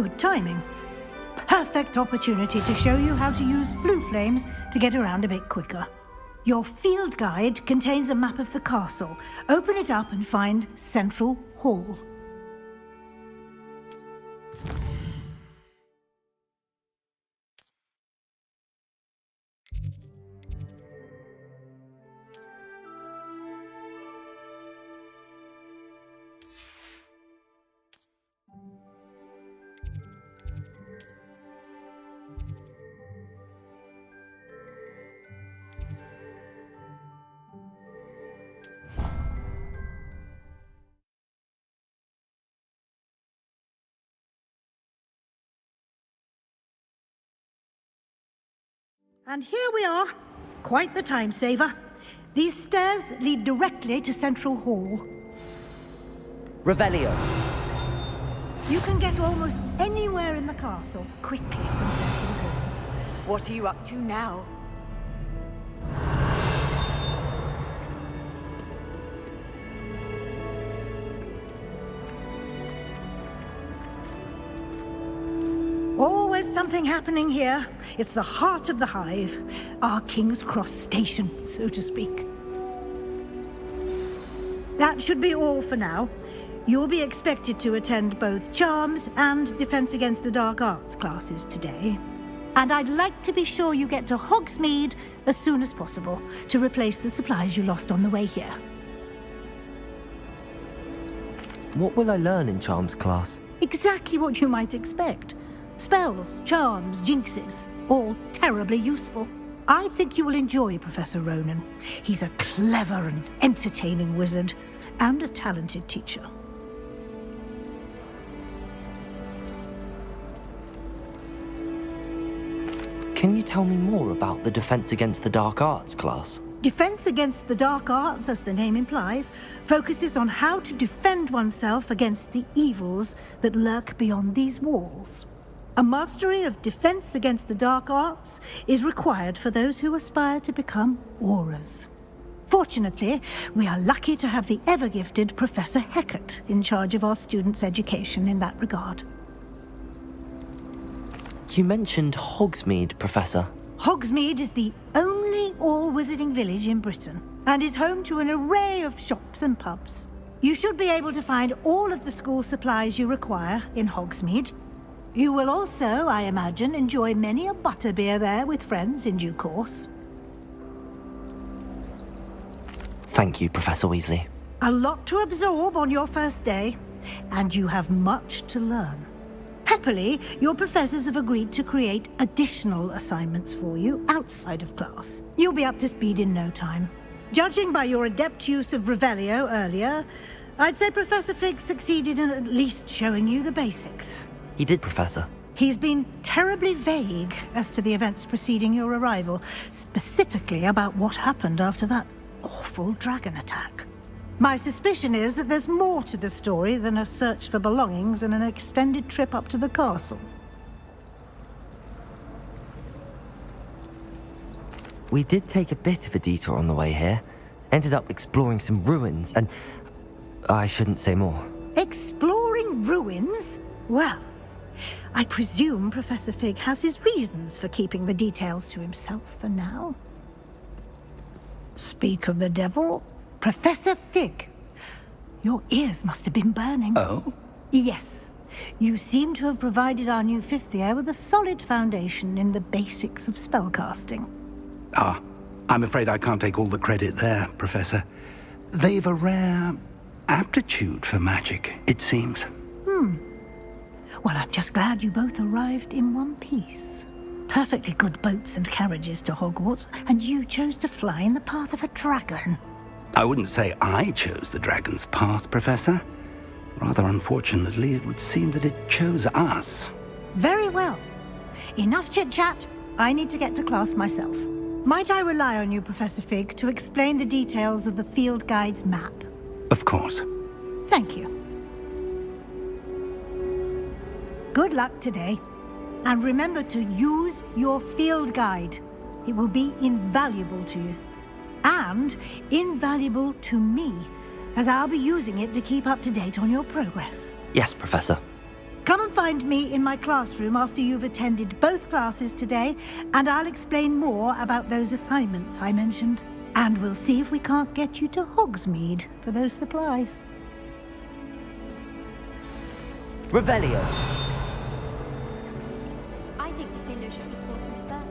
Good timing. Perfect opportunity to show you how to use flue flames to get around a bit quicker. Your field guide contains a map of the castle. Open it up and find Central Hall. And here we are. Quite the time saver. These stairs lead directly to Central Hall. Revelio. You can get almost anywhere in the castle quickly from Central Hall. What are you up to now? Always something happening here. It's the heart of the hive. Our King's Cross station, so to speak. That should be all for now. You'll be expected to attend both Charms and Defense Against the Dark Arts classes today. And I'd like to be sure you get to Hogsmeade as soon as possible to replace the supplies you lost on the way here. What will I learn in Charms class? Exactly what you might expect. Spells, charms, jinxes, all terribly useful. I think you will enjoy Professor Ronan. He's a clever and entertaining wizard, and a talented teacher. Can you tell me more about the Defense Against the Dark Arts class? Defense Against the Dark Arts, as the name implies, focuses on how to defend oneself against the evils that lurk beyond these walls. A mastery of Defense Against the Dark Arts is required for those who aspire to become Aurors. Fortunately, we are lucky to have the ever-gifted Professor Hecat in charge of our students' education in that regard. You mentioned Hogsmeade, Professor. Hogsmeade is the only all-wizarding village in Britain, and is home to an array of shops and pubs. You should be able to find all of the school supplies you require in Hogsmeade. You will also, I imagine, enjoy many a butterbeer there with friends in due course. Thank you, Professor Weasley. A lot to absorb on your first day, and you have much to learn. Happily, your professors have agreed to create additional assignments for you outside of class. You'll be up to speed in no time. Judging by your adept use of Revelio earlier, I'd say Professor Fig succeeded in at least showing you the basics. He did, Professor. He's been terribly vague as to the events preceding your arrival, specifically about what happened after that awful dragon attack. My suspicion is that there's more to the story than a search for belongings and an extended trip up to the castle. We did take a bit of a detour on the way here. Ended up exploring some ruins, and I shouldn't say more. Exploring ruins? Well, I presume Professor Fig has his reasons for keeping the details to himself for now. Speak of the devil, Professor Fig. Your ears must have been burning. Oh? Yes. You seem to have provided our new fifth year with a solid foundation in the basics of spellcasting. Ah, I'm afraid I can't take all the credit there, Professor. They've a rare aptitude for magic, it seems. Well, I'm just glad you both arrived in one piece. Perfectly good boats and carriages to Hogwarts, and you chose to fly in the path of a dragon. I wouldn't say I chose the dragon's path, Professor. Rather unfortunately, it would seem that it chose us. Very well. Enough chit-chat. I need to get to class myself. Might I rely on you, Professor Fig, to explain the details of the field guide's map? Of course. Thank you. Good luck today. And remember to use your field guide. It will be invaluable to you. And invaluable to me, as I'll be using it to keep up to date on your progress. Yes, Professor. Come and find me in my classroom after you've attended both classes today, and I'll explain more about those assignments I mentioned. And we'll see if we can't get you to Hogsmeade for those supplies. Revelio. I think Defender should be taught in first.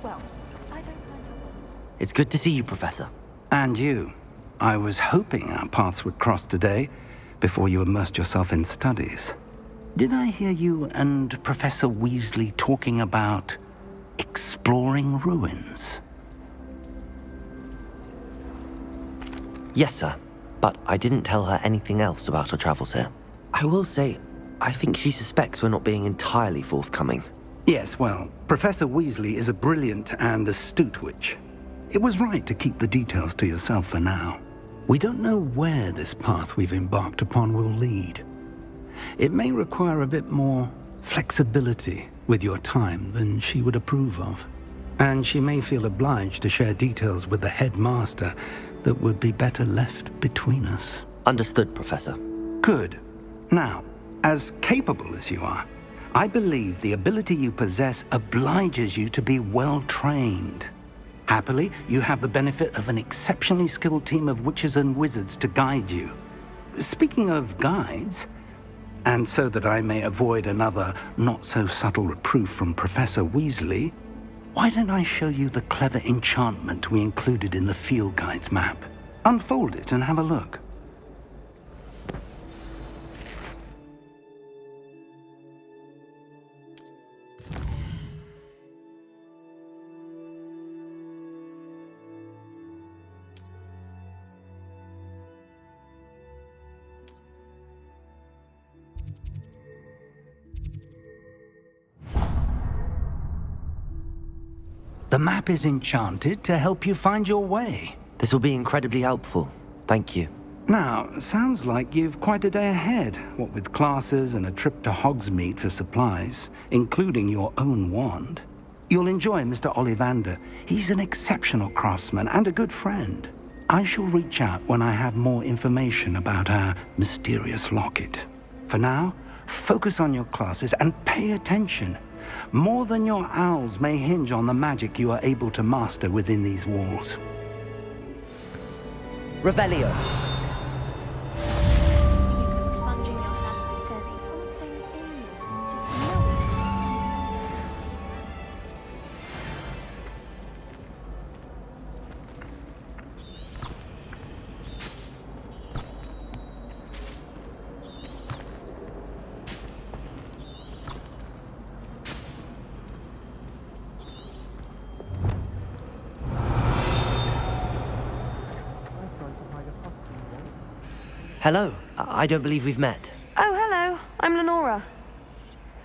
Well, I don't mind how long. It's good to see you, Professor. And you. I was hoping our paths would cross today, before you immersed yourself in studies. Did I hear you and Professor Weasley talking about exploring ruins? Yes, sir. But I didn't tell her anything else about our travels here. I will say, I think she suspects we're not being entirely forthcoming. Yes, well, Professor Weasley is a brilliant and astute witch. It was right to keep the details to yourself for now. We don't know where this path we've embarked upon will lead. It may require a bit more flexibility with your time than she would approve of. And she may feel obliged to share details with the headmaster that would be better left between us. Understood, Professor. Good. Now, as capable as you are, I believe the ability you possess obliges you to be well trained. Happily, you have the benefit of an exceptionally skilled team of witches and wizards to guide you. Speaking of guides, and so that I may avoid another not-so-subtle reproof from Professor Weasley, why don't I show you the clever enchantment we included in the field guide's map? Unfold it and have a look. The map is enchanted to help you find your way. This will be incredibly helpful. Thank you. Now, sounds like you've quite a day ahead, what with classes and a trip to Hogsmeade for supplies, including your own wand. You'll enjoy Mr. Ollivander. He's an exceptional craftsman and a good friend. I shall reach out when I have more information about our mysterious locket. For now, focus on your classes and pay attention. More than your owls may hinge on the magic you are able to master within these walls. Revelio. Plunging your hand. There's something in there. Just know it. Hello. I don't believe we've met. Oh, hello. I'm Lenora.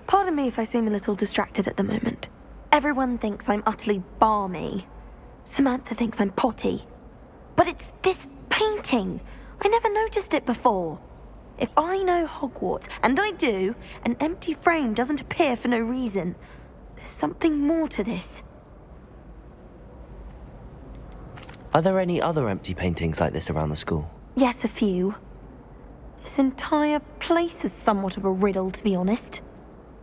Pardon me if I seem a little distracted at the moment. Everyone thinks I'm utterly balmy. Samantha thinks I'm potty. But it's this painting. I never noticed it before. If I know Hogwarts, and I do, an empty frame doesn't appear for no reason. There's something more to this. Are there any other empty paintings like this around the school? Yes, a few. This entire place is somewhat of a riddle, to be honest.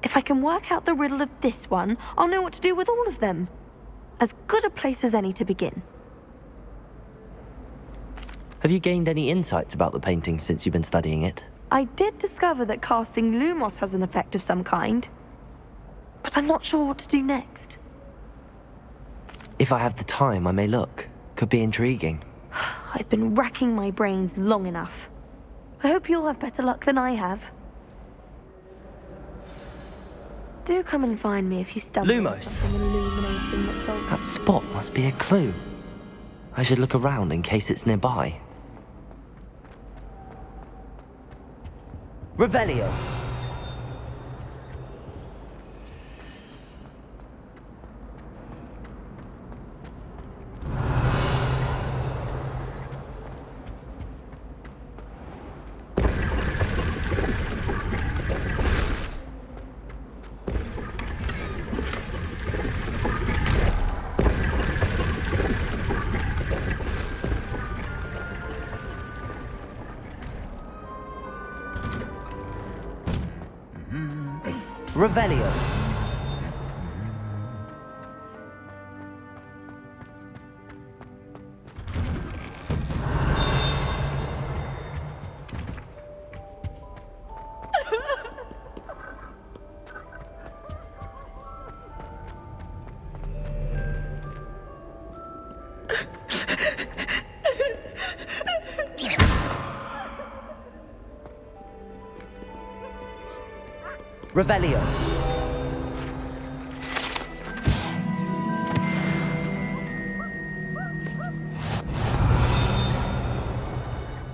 If I can work out the riddle of this one, I'll know what to do with all of them. As good a place as any to begin. Have you gained any insights about the painting since you've been studying it? I did discover that casting Lumos has an effect of some kind. But I'm not sure what to do next. If I have the time, I may look. Could be intriguing. I've been racking my brains long enough. I hope you'll have better luck than I have. Do come and find me if you stumble on Lumos. something illuminating that's all... That spot must be a clue. I should look around in case it's nearby. Revelio. Revelio. Revelio.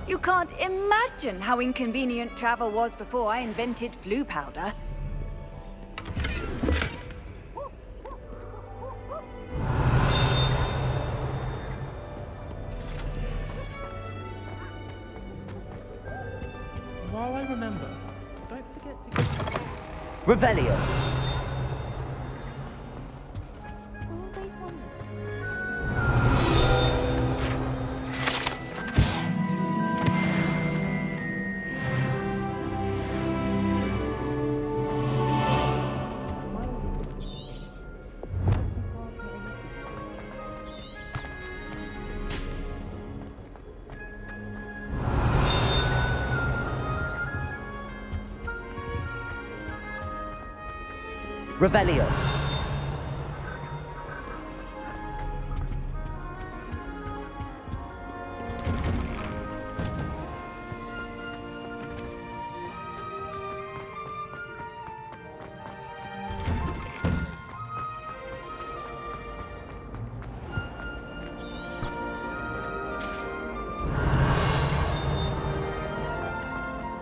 You can't imagine how inconvenient travel was before I invented flu powder. While I remember, don't forget to... Revelio. Revelio.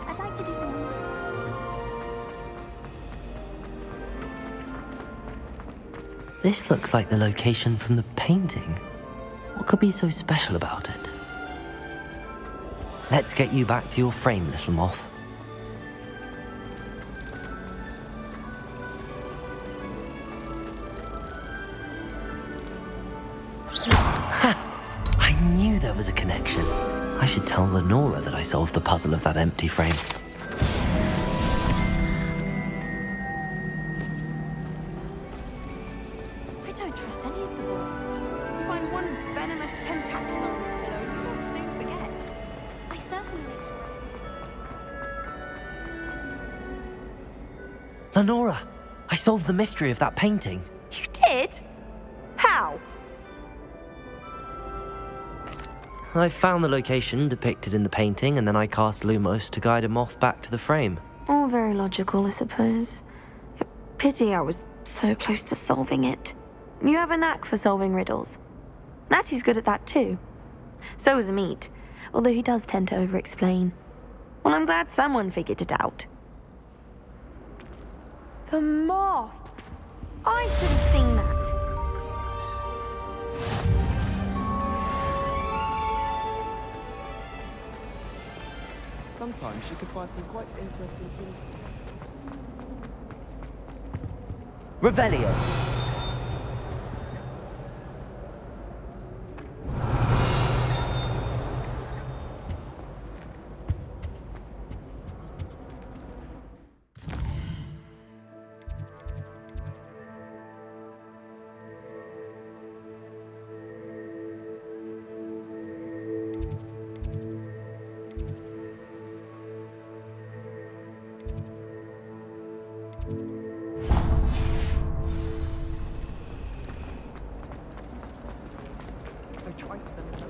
I'd like to do something. This looks like the location from the painting. What could be so special about it? Let's get you back to your frame, little moth. Ha! I knew there was a connection. I should tell Lenora that I solved the puzzle of that empty frame. I don't trust any of the boards. You find one venomous tentacular pillow, you don't soon forget. I certainly... Lenora, I solved the mystery of that painting. You did? How? I found the location depicted in the painting, and then I cast Lumos to guide a moth back to the frame. All very logical, I suppose. Pity I was so close to solving it. You have a knack for solving riddles. Natty's good at that too. So is Amit, although he does tend to over-explain. Well, I'm glad someone figured it out. The moth! I should have seen that. Sometimes you can find some quite interesting things. Revelio.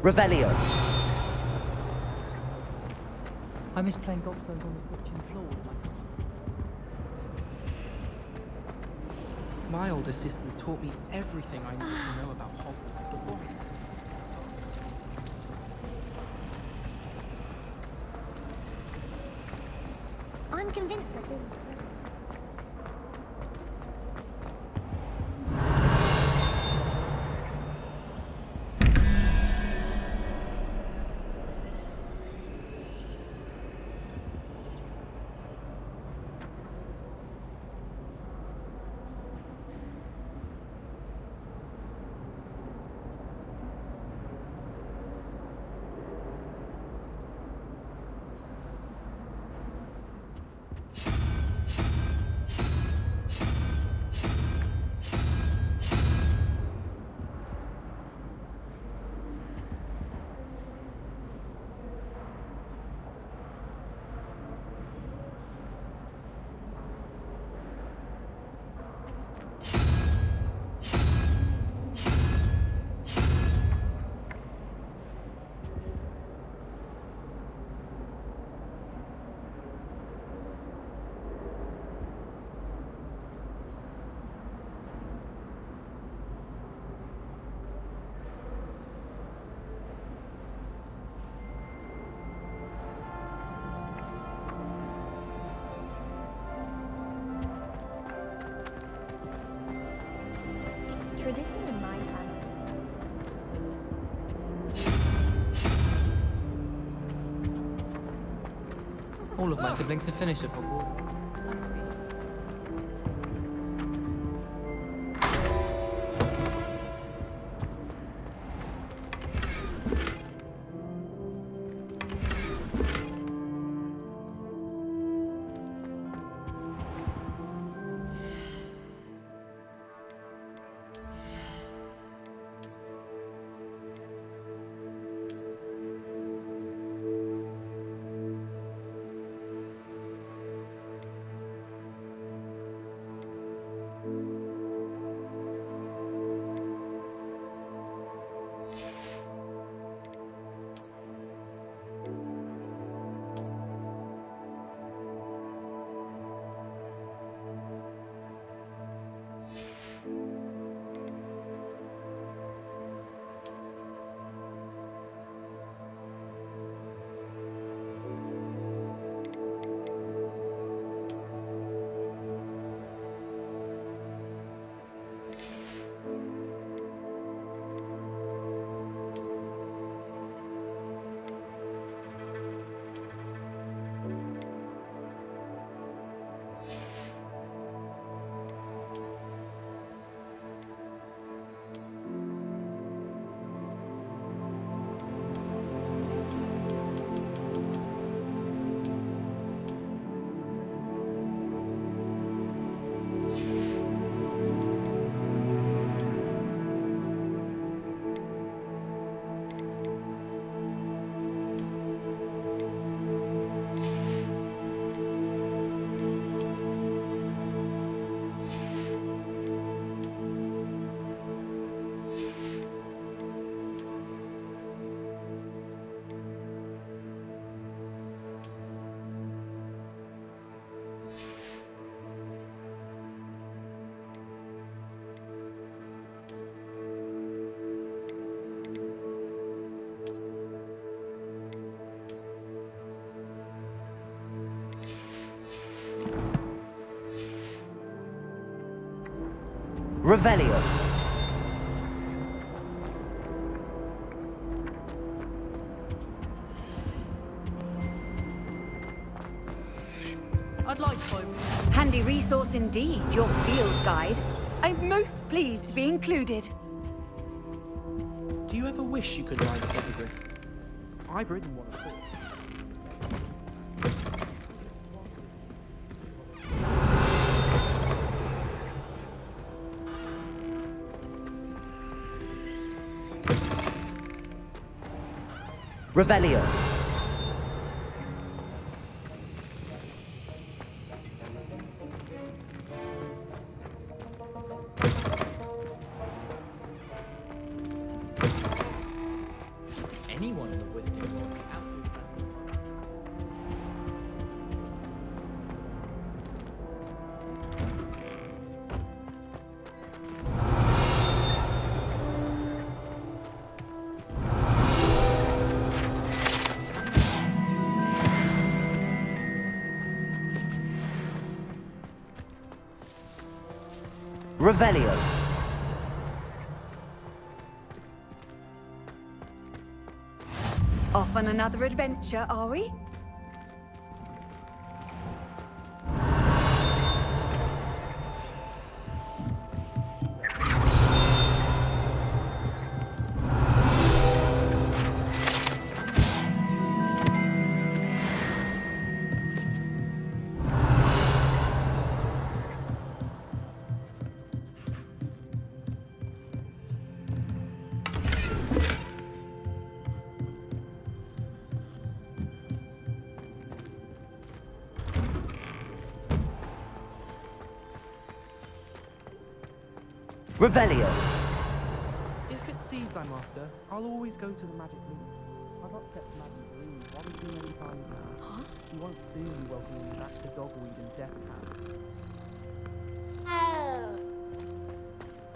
Revelio. I miss playing golf on the kitchen floor with my old assistant taught me everything I needed to know about Hogwarts before I started. I'm convinced that this... tradition in my family. All of my siblings have finished at Hogwarts. Revelio. I'd like to. Handy resource indeed, your field guide. I'm most pleased to be included. Do you ever wish you could ride a hippogriff? I've ridden one before. Revelio. Anyone in the wizarding world is absolutely Revelio. Off on another adventure, are we? Revelio. If it's thieves I'm after, I'll always go to the magic room. I've upset the magic room one too many times now. Huh? She won't soon be welcoming me back to Dogweed and Death Town.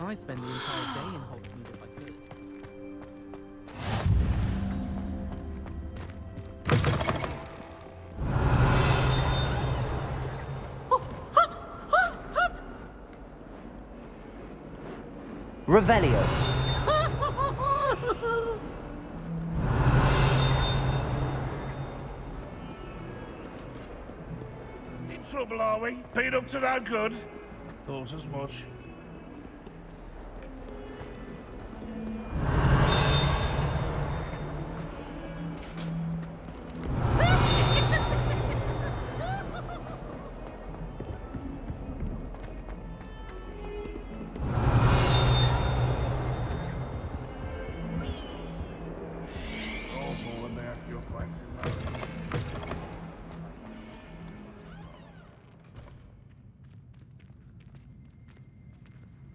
I'd spend the entire day in Hogsmeade if I could. Revelio. In trouble, are we? Been up to no good? Thought as much.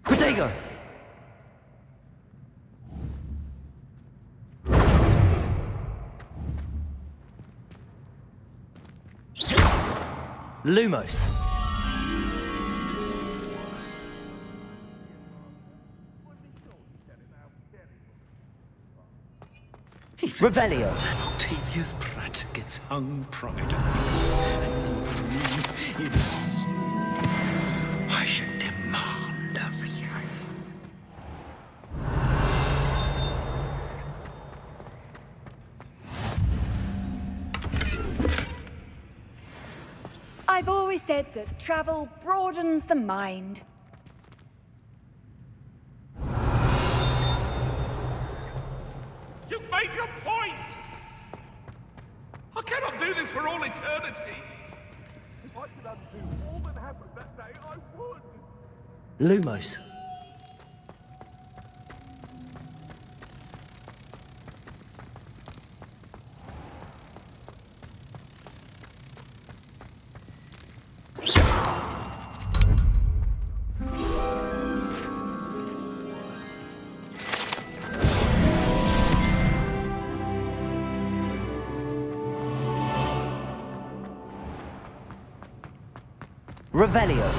Protego! Lumos. Revelio. Octavius Pratt gets hung pride. Yes. I should demand a reaction. I've always said that travel broadens the mind. You've made your point! I cannot do this for all eternity! If I could undo all that happened that day, I would! Lumos. Revelio.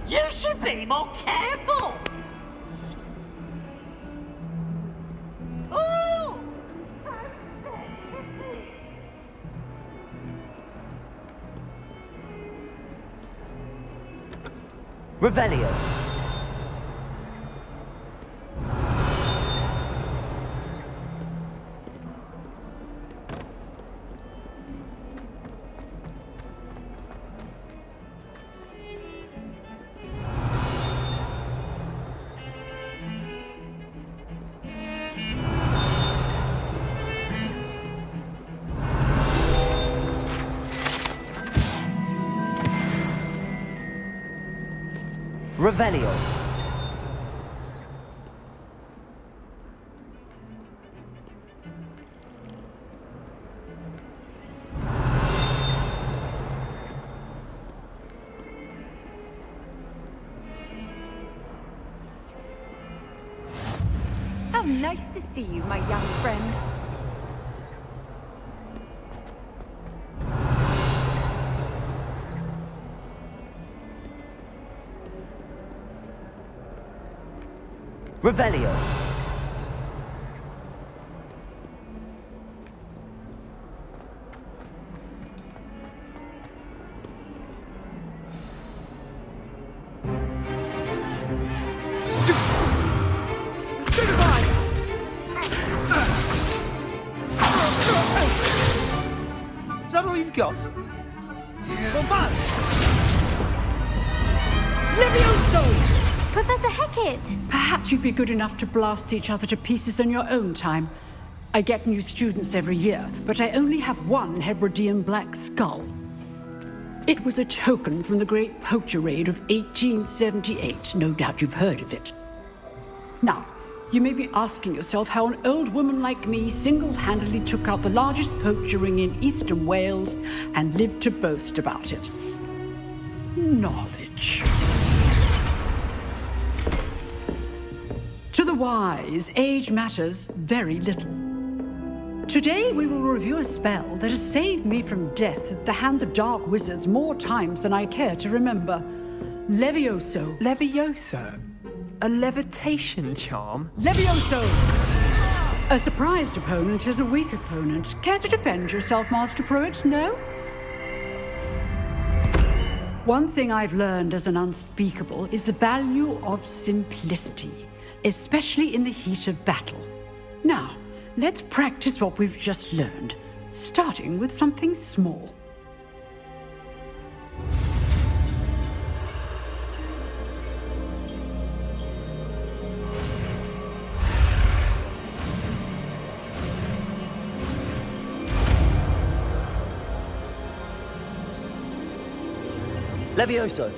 You should be more careful! Ooh! Revelio. Revelio. How nice to see you, my young friend. Revelio. Is that all you've got? Bombard! Levioso! Professor Hecat! Perhaps you'd be good enough to blast each other to pieces in your own time. I get new students every year, but I only have one Hebridean black skull. It was a token from the Great Poacher Raid of 1878. No doubt you've heard of it. Now, you may be asking yourself how an old woman like me single-handedly took out the largest poacher ring in eastern Wales and lived to boast about it. Knowledge. the wise, age matters very little. Today we will review a spell that has saved me from death at the hands of dark wizards more times than I care to remember. Levioso. Levioso? A levitation charm? Levioso! A surprised opponent is a weak opponent. Care to defend yourself, Master Pruitt? No? One thing I've learned as an unspeakable is the value of simplicity, especially in the heat of battle. Now, let's practice what we've just learned, starting with something small. Levioso.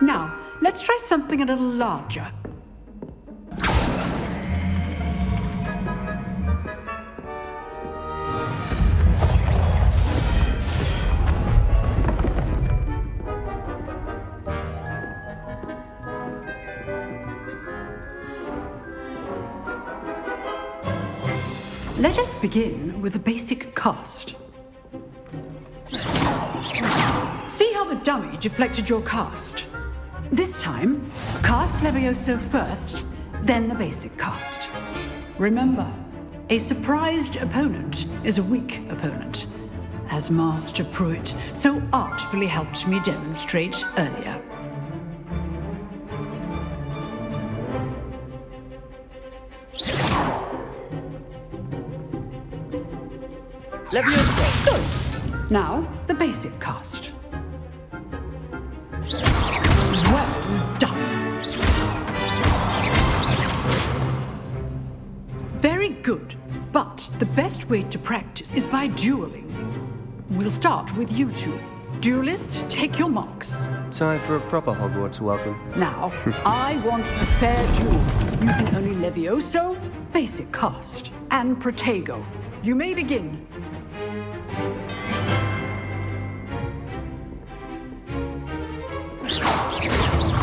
Now, let's try something a little larger. Let us begin with the basic cast. See how the dummy deflected your cast? This time, cast Levioso first, then the basic cast. Remember, a surprised opponent is a weak opponent, as Master Pruitt so artfully helped me demonstrate earlier. Levioso! Go! Now, the basic cast. Well done! Very good, but the best way to practice is by dueling. We'll start with you two. Duelists, take your marks. Time for a proper Hogwarts welcome. Now, I want a fair duel, using only Levioso, basic cast, and Protego. You may begin.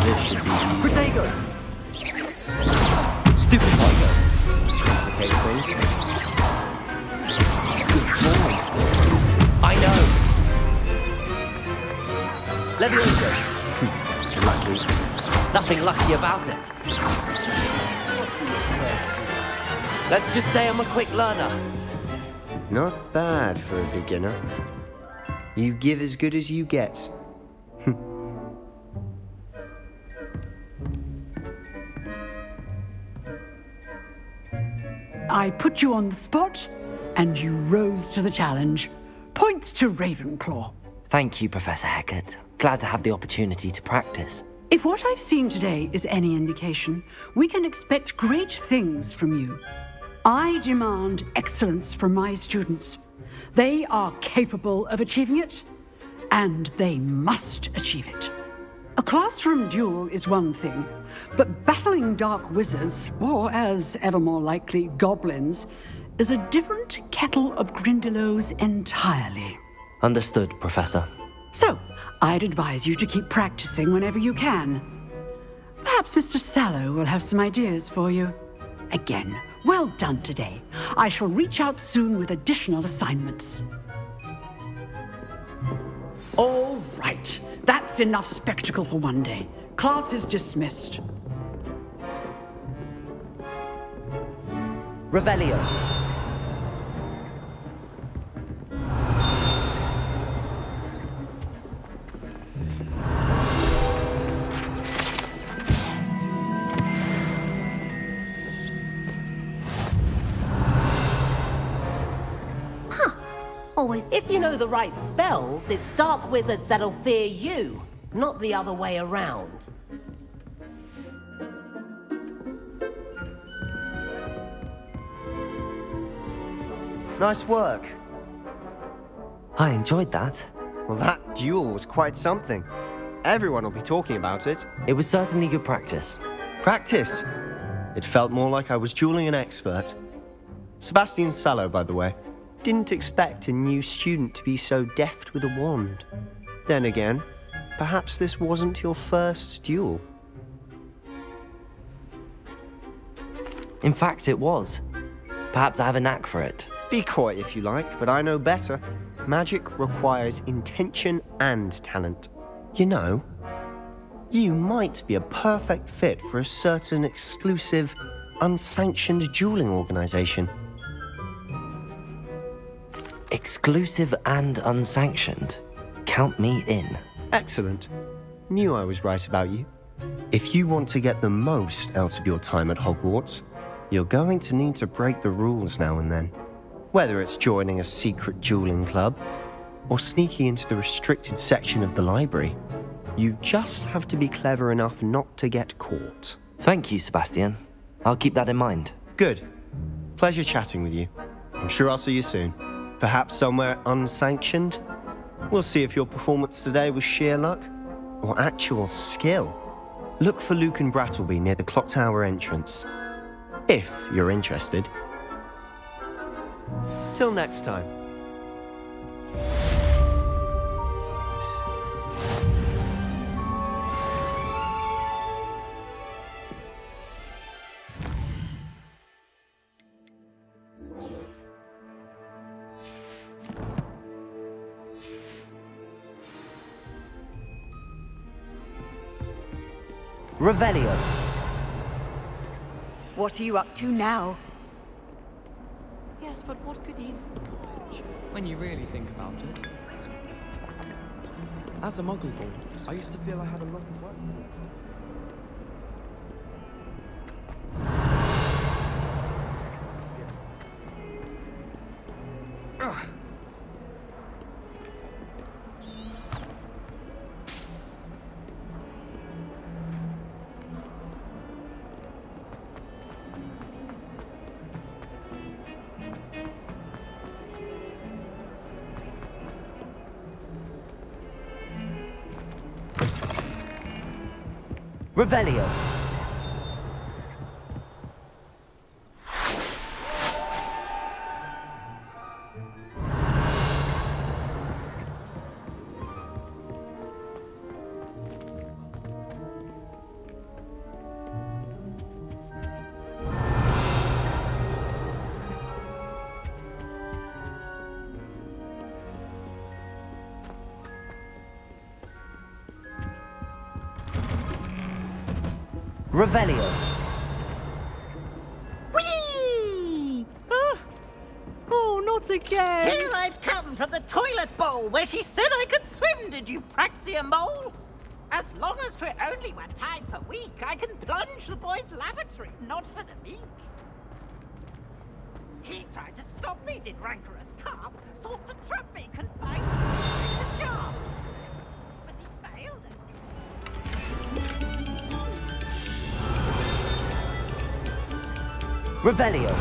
This should be easy. Protego! Stupid Tiger. Okay, Saint. Good boy. I know! Levioso! Lucky. Nothing lucky about it. Let's just say I'm a quick learner. Not bad for a beginner. You give as good as you get. I put you on the spot, and you rose to the challenge. Points to Ravenclaw. Thank you, Professor Hecat. Glad to have the opportunity to practice. If what I've seen today is any indication, we can expect great things from you. I demand excellence from my students. They are capable of achieving it, and they must achieve it. A classroom duel is one thing, but battling dark wizards, or as ever more likely, goblins, is a different kettle of Grindylows entirely. Understood, Professor. So, I'd advise you to keep practicing whenever you can. Perhaps Mr. Sallow will have some ideas for you. Again, well done today. I shall reach out soon with additional assignments. All right. That's enough spectacle for one day. Class is dismissed. Revelio. Always. If you know the right spells, it's dark wizards that'll fear you, not the other way around. Nice work. I enjoyed that. Well, that duel was quite something. Everyone will be talking about it. It was certainly good practice. Practice? It felt more like I was dueling an expert. Sebastian Sallow, by the way. Didn't expect a new student to be so deft with a wand. Then again, perhaps this wasn't your first duel. In fact, it was. Perhaps I have a knack for it. Be coy if you like, but I know better. Magic requires intention and talent. You know, you might be a perfect fit for a certain exclusive, unsanctioned dueling organization. Exclusive and unsanctioned. Count me in. Excellent. Knew I was right about you. If you want to get the most out of your time at Hogwarts, you're going to need to break the rules now and then. Whether it's joining a secret dueling club or sneaking into the restricted section of the library, you just have to be clever enough not to get caught. Thank you, Sebastian. I'll keep that in mind. Good. Pleasure chatting with you. I'm sure I'll see you soon. Perhaps somewhere unsanctioned? We'll see if your performance today was sheer luck or actual skill. Look for Luke and Brattleby near the clock tower entrance, if you're interested. Till next time. Revelio. What are you up to now? Yes, but what good is knowledge when you really think about it? As a muggle boy, I used to feel I had a lot of work. Revelio. Revelio. Whee! Huh? Oh, not again! Here I've come from the toilet bowl where she said I could swim, did you praxia mole? As long as 'twere only one time per week, I can plunge the boy's lavatory, not for the meek. He tried to stop me, did rancorous carp, sought to trap me, confined me in the jar. But he failed at Revelio.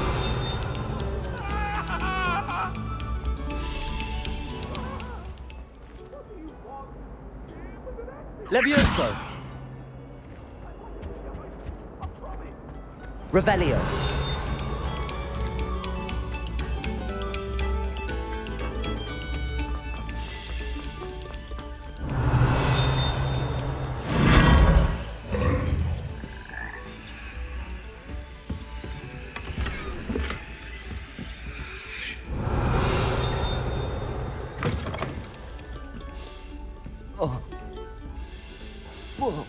Levioso. Revelio. Oh. Whoa.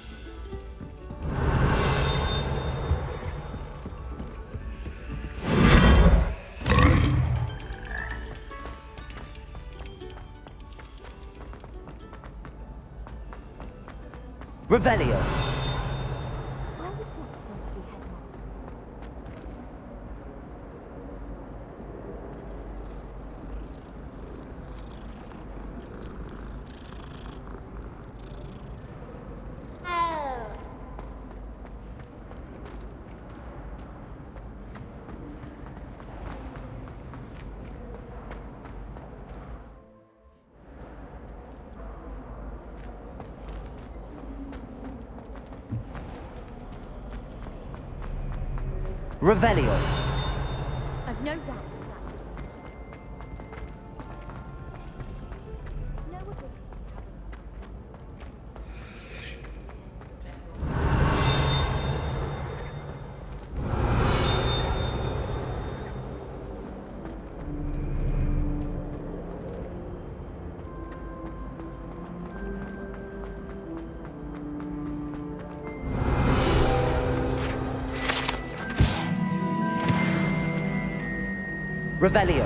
Revelio. Revelio. I've no doubt of that. Revelio.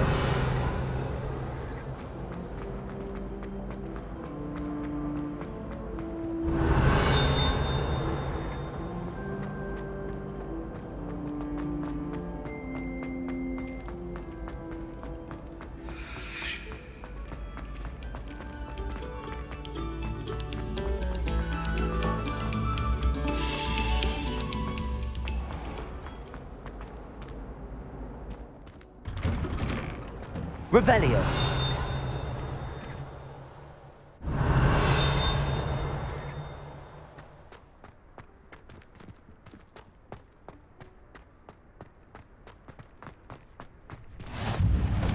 Revelio.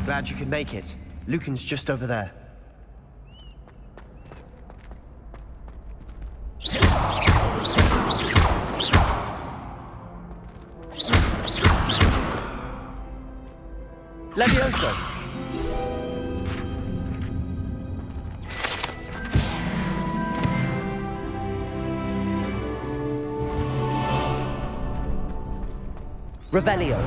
Glad you could make it. Lucan's just over there. Levioso. Revelio.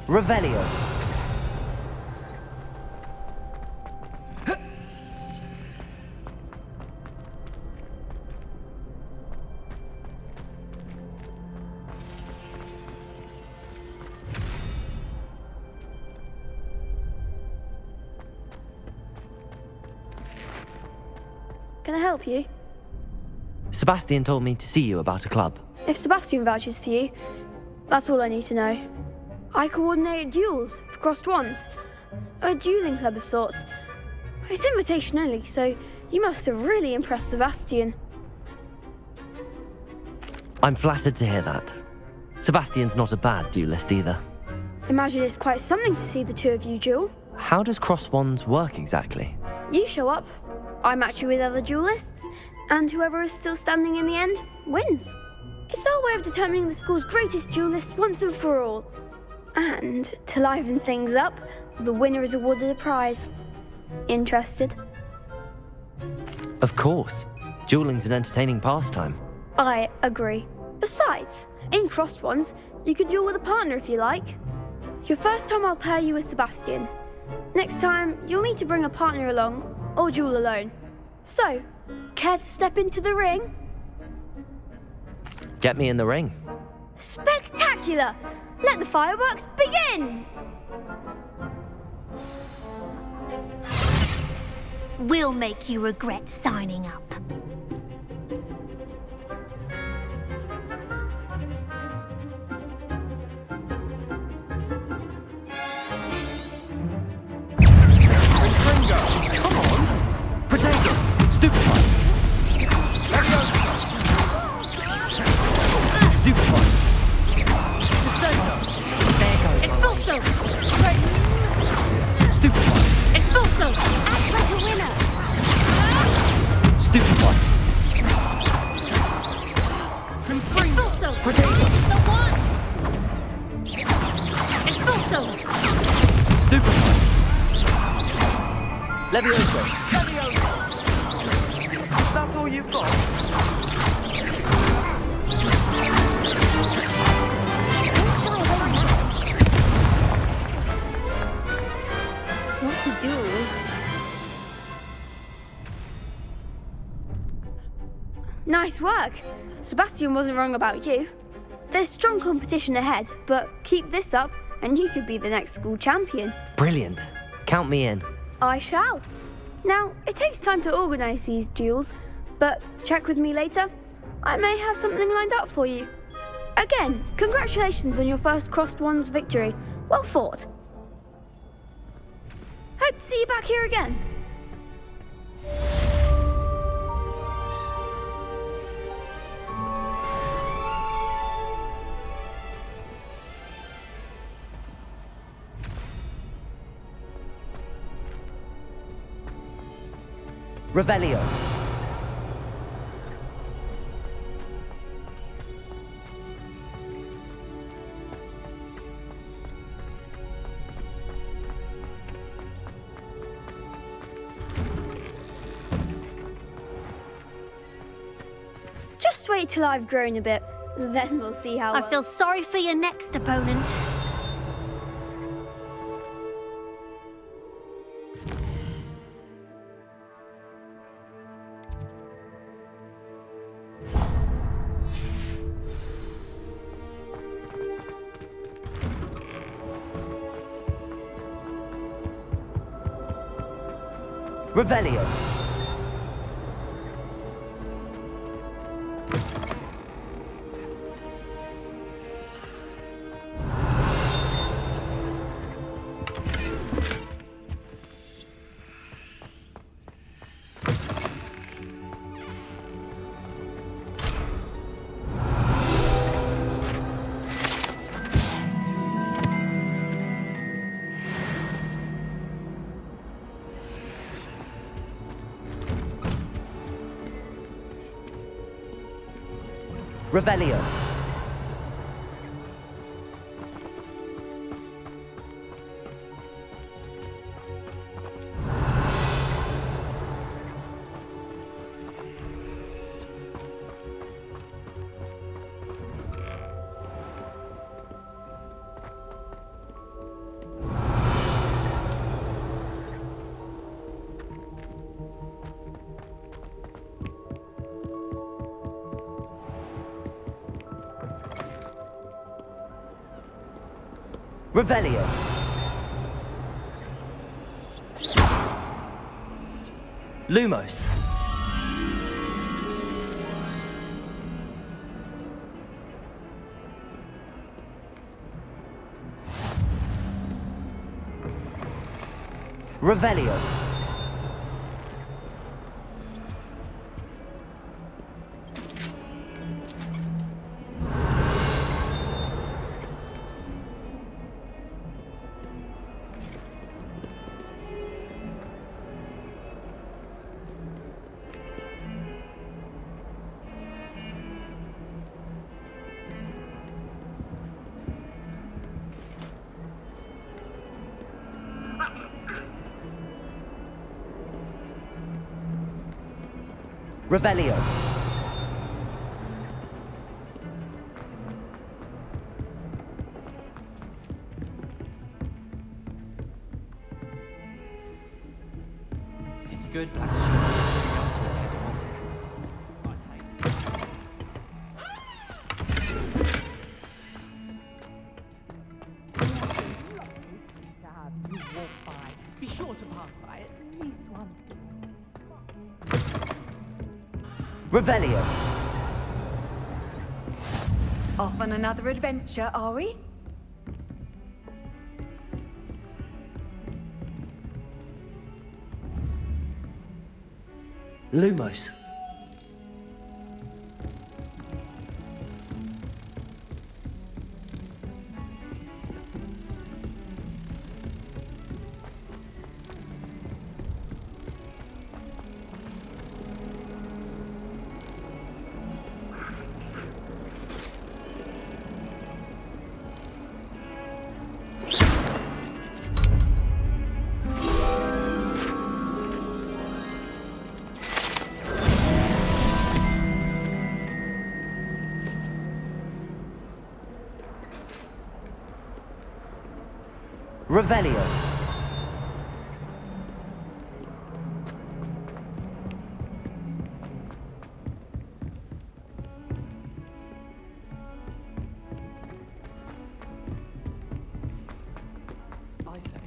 Revelio. Can I help you? Sebastian told me to see you about a club. If Sebastian vouches for you, that's all I need to know. I coordinate duels for crossed wands. A dueling club of sorts. It's invitation only, so you must have really impressed Sebastian. I'm flattered to hear that. Sebastian's not a bad duelist either. Imagine it's quite something to see the two of you duel. How does cross wands work exactly? You show up, I match you with other duelists, and whoever is still standing in the end wins. It's our way of determining the school's greatest duelist once and for all. And to liven things up, the winner is awarded a prize. Interested? Of course. Dueling's an entertaining pastime. I agree. Besides, in crossed ones, you can duel with a partner if you like. Your first time I'll pair you with Sebastian. Next time, you'll need to bring a partner along, or duel alone. So, care to step into the ring? Get me in the ring. Spectacular! Let the fireworks begin! We'll make you regret signing up. Come on! Potato! Stupefy! Stupefy! Expulso! Stupefy! Expulso! Act like a winner! Stupefy! Expulso! Potato! The one! Expulso! Stupefy! Levioso! That's all you've got? What to do? Nice work. Sebastian wasn't wrong about you. There's strong competition ahead, but keep this up and you could be the next school champion. Brilliant. Count me in. I shall. Now, it takes time to organise these duels, but check with me later. I may have something lined up for you. Again, congratulations on your first crossed wands victory. Well fought. Hope to see you back here again. Revelio. wait till I've grown a bit. Then we'll see how I feel sorry for your next opponent. Revelio. Revelio. Revelio. Lumos. Revelio. Revelio. It's good, Black Shoe. Be sure to pass by at least once. Revelio. Off on another adventure, are we? Lumos. Revelio.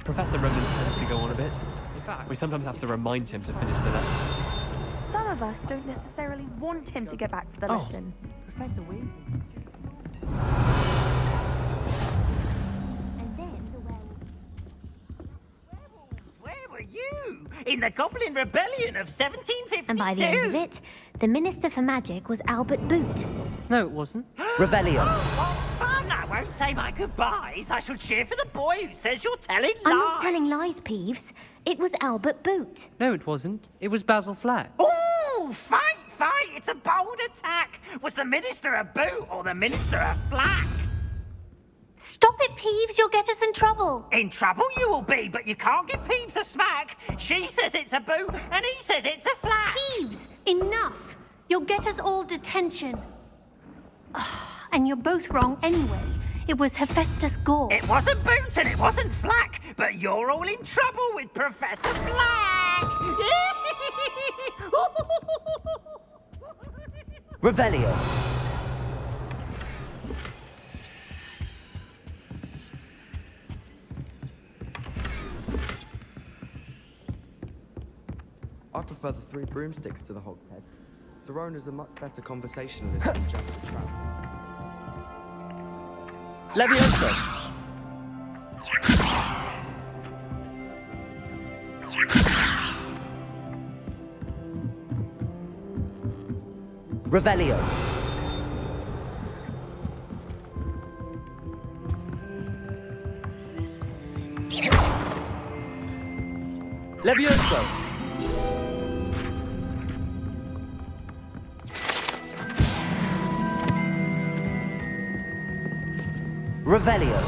Professor Roman tends to go on a bit. In fact, we sometimes have to remind him to finish the lesson. Some of us don't necessarily want him to get back to the lesson. Professor Wing. Where were you? In the Goblin Rebellion of 1752? And by the end of it, the Minister for Magic was Albert Boot. No, it wasn't. Revelio. What fun! I won't say my goodbyes. I shall cheer for the boy who says you're telling lies. I'm not telling lies, Peeves. It was Albert Boot. No, it wasn't. It was Basil Flack. Ooh, fight! It's a bold attack. Was the Minister a boot or the Minister a flack? Stop it, Peeves. You'll get us in trouble. In trouble you will be, but you can't give Peeves a smack. She says it's a boot and he says it's a flack. Peeves, enough. You'll get us all detention. And you're both wrong anyway. It was Hephaestus Gore. It wasn't Boots and it wasn't Flack, but you're all in trouble with Professor Black! Revelio. I prefer the 3 broomsticks to the hogshead. Sirona's a much better conversationalist than just a trap. Levioso. Revelio. Levioso. Revelio.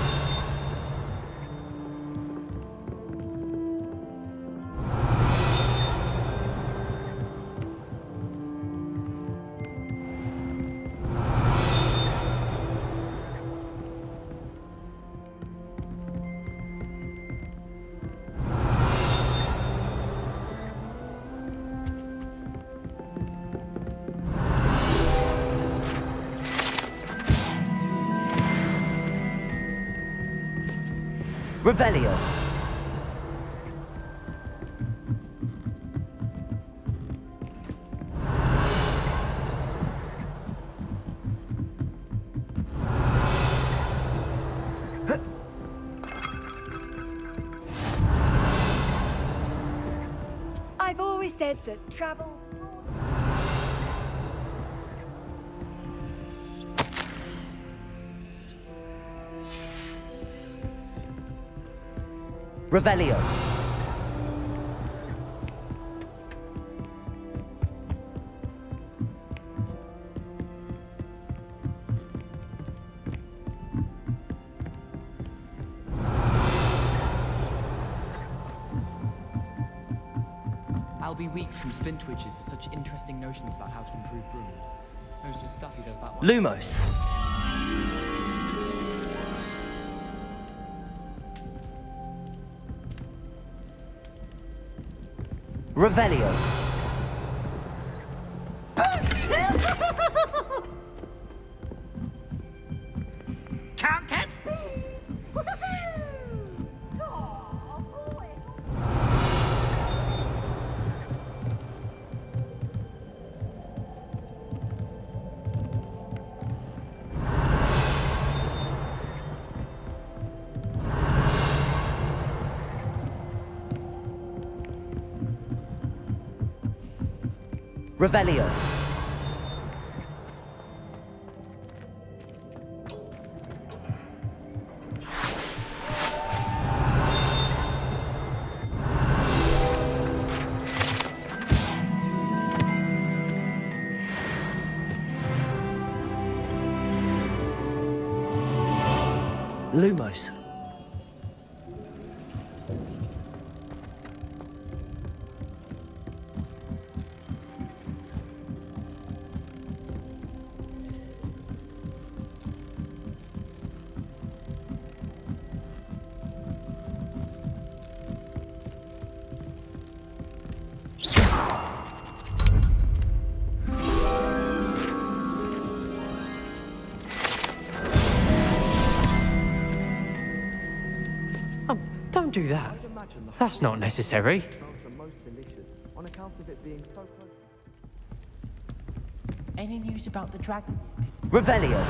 Revelio. I've always said that travel... Revelio. I'll be weeks from spin twitches with such interesting notions about how to improve brooms. Most of the stuff he does that one. Lumos. Revelio. Can't catch Revelio. Lumos. Don't do that. That's not necessary. The most delicious, on account of it being so close. Any news about the dragon? Revelio.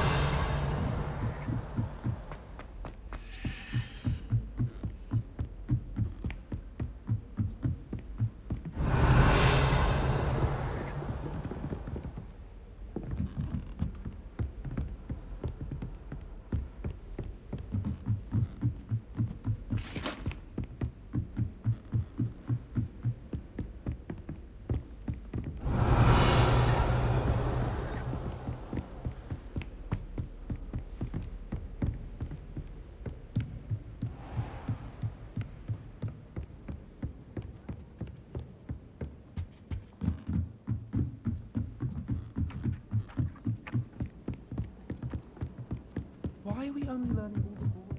he only learning all the balls?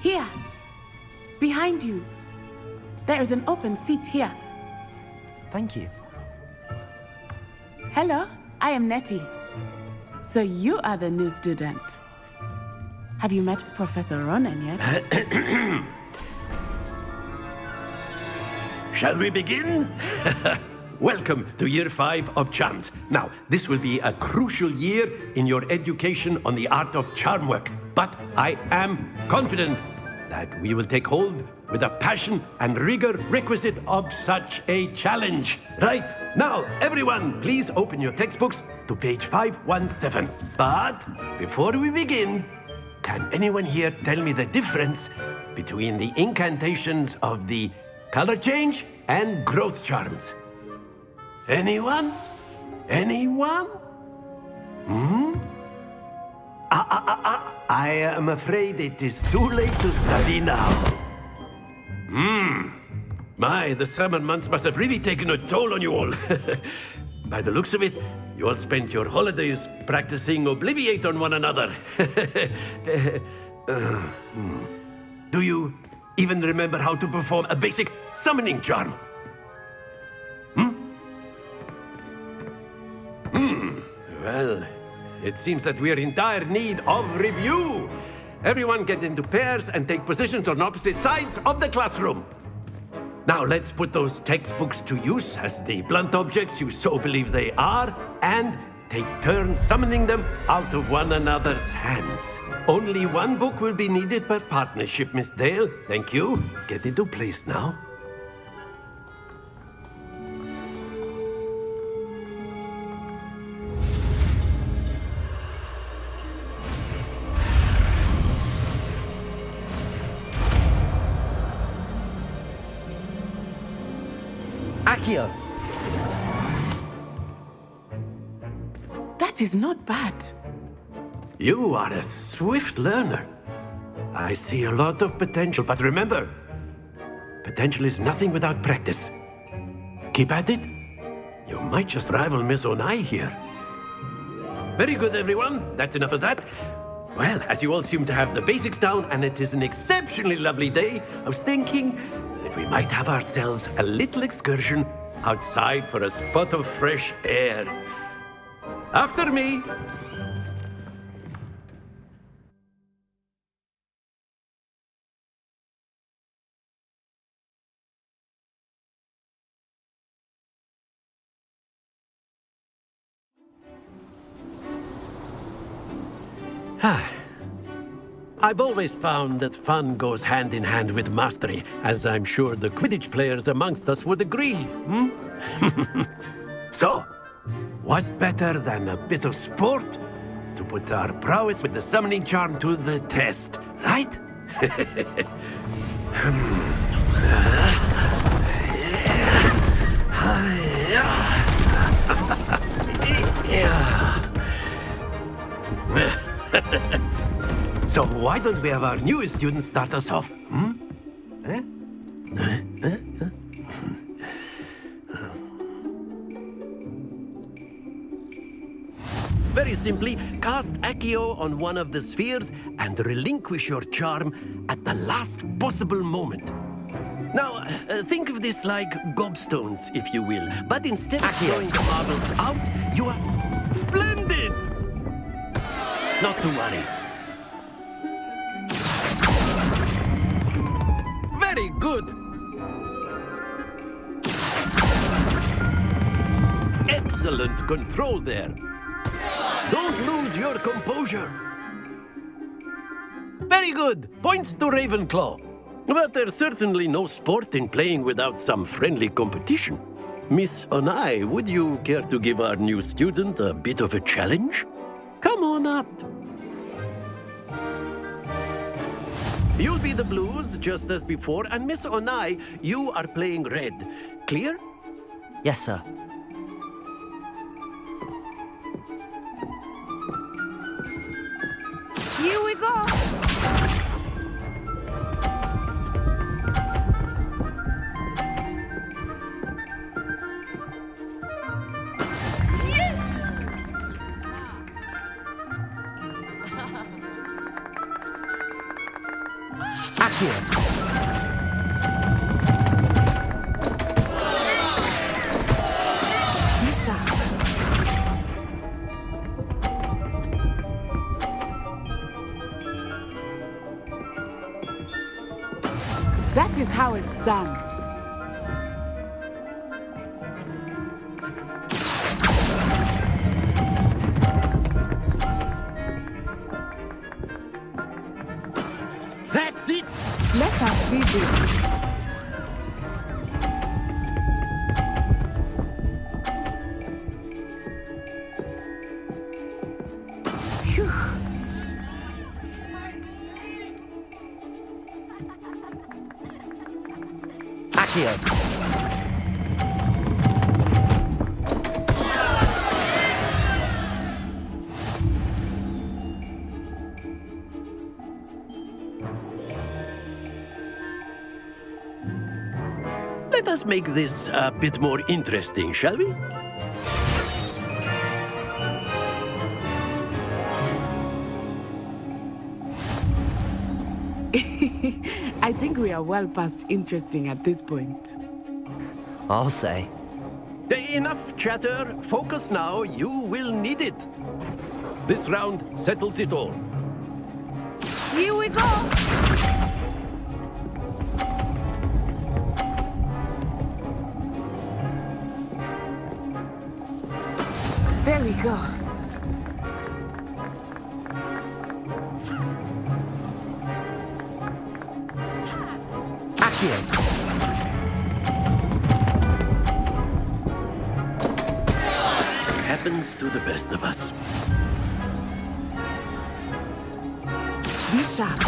Here! Behind you! There is an open seat here. Thank you. Hello, I am Nettie. So you are the new student. Have you met Professor Ronan yet? Shall we begin? Welcome to Year 5 of Charms. Now, this will be a crucial year in your education on the art of charm work. But I am confident that we will take hold with the passion and rigor requisite of such a challenge. Right, now, everyone, please open your textbooks to page 517. But before we begin, can anyone here tell me the difference between the incantations of the color change and growth charms? Anyone? Anyone? I am afraid it is too late to study now. My, the summer months must have really taken a toll on you all. By the looks of it, you all spent your holidays practicing Obliviate on one another. Do you even remember how to perform a basic summoning charm? Well, it seems that we are in dire need of review. Everyone get into pairs and take positions on opposite sides of the classroom. Now let's put those textbooks to use as the blunt objects you so believe they are, and take turns summoning them out of one another's hands. Only one book will be needed per partnership, Miss Dale. Thank you. Get into place now. Accio! That is not bad. You are a swift learner. I see a lot of potential, but remember, potential is nothing without practice. Keep at it. You might just rival Miss Onai here. Very good, everyone. That's enough of that. Well, as you all seem to have the basics down, and it is an exceptionally lovely day, I was thinking that we might have ourselves a little excursion outside for a spot of fresh air. After me. I've always found that fun goes hand in hand with mastery, as I'm sure the Quidditch players amongst us would agree. So, what better than a bit of sport to put our prowess with the summoning charm to the test, right? So why don't we have our newest student start us off? Very simply, cast Accio on one of the spheres and relinquish your charm at the last possible moment. Now, think of this like gobstones, if you will. But instead of throwing the marbles out, you are splendid! Not to worry. Very good. Excellent control there. Don't lose your composure. Very good. Points to Ravenclaw. But there's certainly no sport in playing without some friendly competition. Miss Onai, would you care to give our new student a bit of a challenge? Come on up. You'll be the blues, just as before, and Miss Onai, you are playing red. Clear? Yes, sir. Here we go. That is how it's done. That's it! Let us see this. Phew. Accio. Let us make this a bit more interesting, shall we? I think we are well past interesting at this point. I'll say. Enough chatter. Focus now. You will need it. This round settles it all. Here we go! There we go. Accio. Happens to the best of us. Be sharp.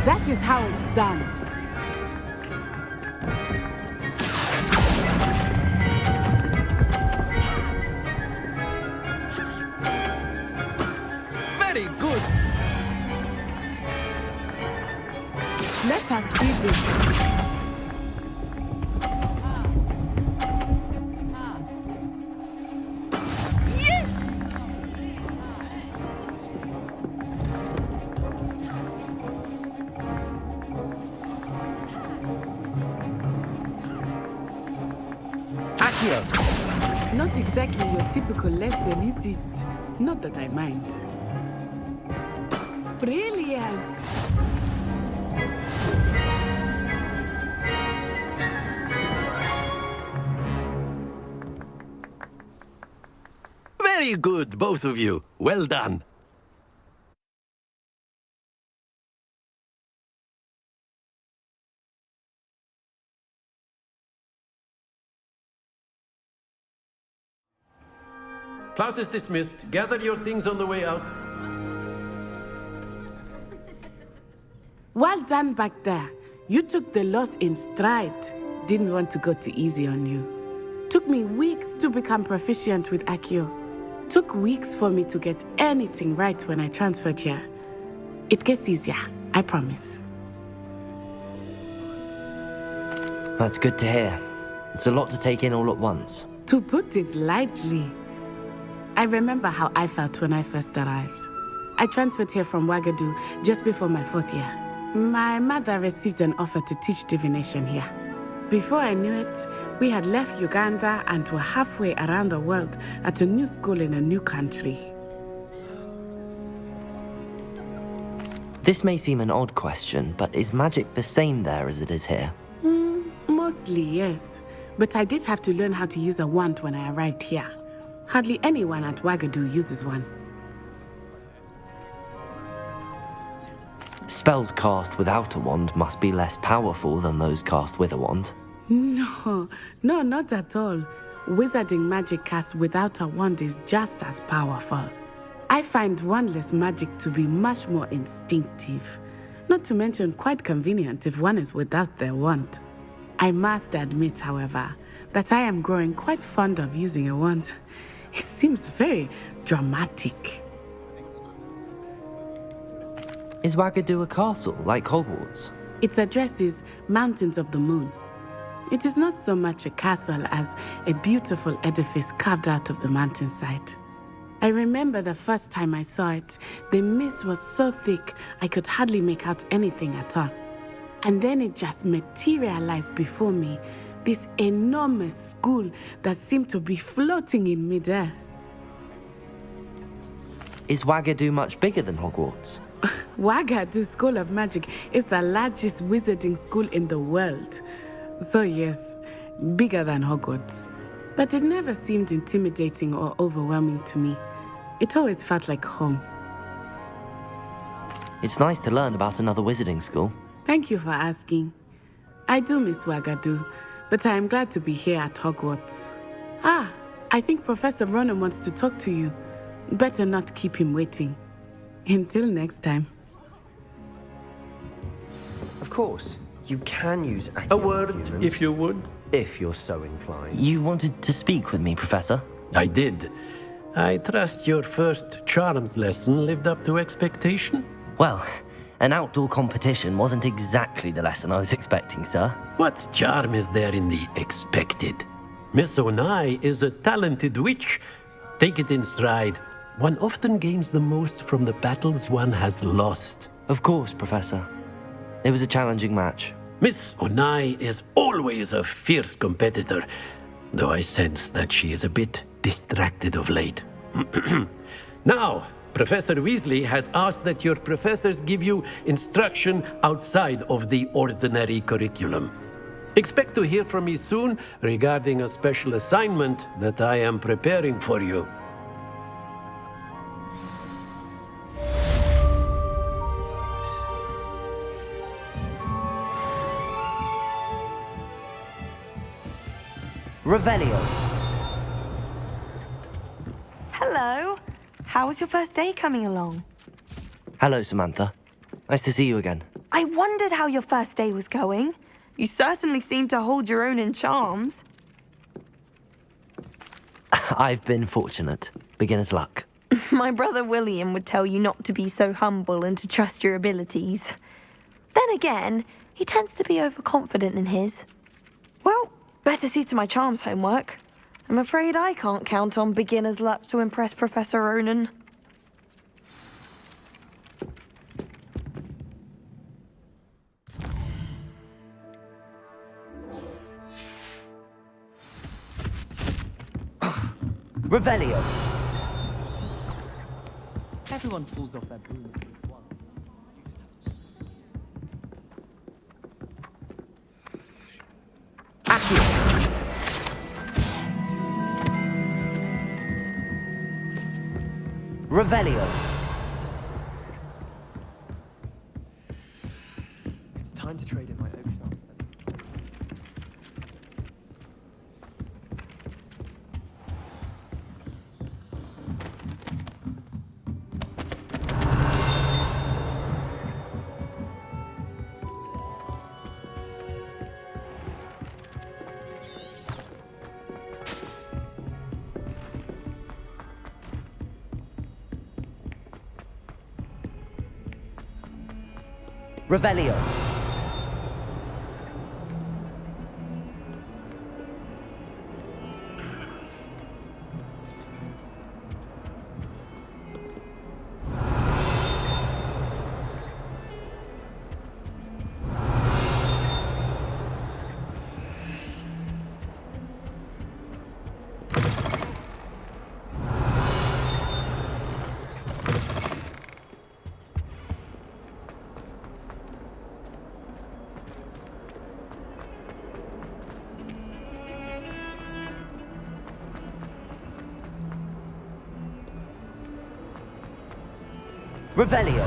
That is how it's done. Very good. Let us see this. Yes! Accio. Not exactly your typical lesson, is it? Not that I mind. Brilliant! Very good, both of you. Well done. Class is dismissed. Gather your things on the way out. Well done back there. You took the loss in stride. Didn't want to go too easy on you. Took me weeks to become proficient with Accio. Took weeks for me to get anything right when I transferred here. It gets easier, I promise. That's good to hear. It's a lot to take in all at once. To put it lightly, I remember how I felt when I first arrived. I transferred here from Ouagadougou just before my 4th year. My mother received an offer to teach divination here. Before I knew it, we had left Uganda and were halfway around the world at a new school in a new country. This may seem an odd question, but is magic the same there as it is here? Mostly, yes. But I did have to learn how to use a wand when I arrived here. Hardly anyone at Ouagadougou uses one. Spells cast without a wand must be less powerful than those cast with a wand. No, not at all. Wizarding magic cast without a wand is just as powerful. I find wandless magic to be much more instinctive. Not to mention quite convenient if one is without their wand. I must admit, however, that I am growing quite fond of using a wand. It seems very dramatic. Is Ouagadougou a castle, like Hogwarts? Its address is Mountains of the Moon. It is not so much a castle as a beautiful edifice carved out of the mountainside. I remember the first time I saw it. The mist was so thick, I could hardly make out anything at all. And then it just materialized before me, this enormous school that seemed to be floating in midair. Is Wagadu much bigger than Hogwarts? Wagadu School of Magic is the largest wizarding school in the world. So yes, bigger than Hogwarts. But it never seemed intimidating or overwhelming to me. It always felt like home. It's nice to learn about another wizarding school. Thank you for asking. I do miss Wagadu, but I am glad to be here at Hogwarts. Ah, I think Professor Ronan wants to talk to you. Better not keep him waiting. Until next time. Of course, you can use A word, if you would. If you're so inclined. You wanted to speak with me, Professor? I did. I trust your first charms lesson lived up to expectation? Well, an outdoor competition wasn't exactly the lesson I was expecting, sir. What charm is there in the expected? Miss Onai is a talented witch. Take it in stride. One often gains the most from the battles one has lost. Of course, Professor. It was a challenging match. Miss Onai is always a fierce competitor, though I sense that she is a bit distracted of late. Now, Professor Weasley has asked that your professors give you instruction outside of the ordinary curriculum. Expect to hear from me soon regarding a special assignment that I am preparing for you. Revelio. Hello. How was your first day coming along? Hello, Samantha. Nice to see you again. I wondered how your first day was going. You certainly seem to hold your own in charms. I've been fortunate. Beginner's luck. My brother William would tell you not to be so humble and to trust your abilities. Then again, he tends to be overconfident in his. Well, better see to my charms homework. I'm afraid I can't count on beginner's luck to impress Professor Ronan. Revelio. Everyone falls off their broom at once. Revelio. It's time to trade in my oak shaft. Revelio. Revelio.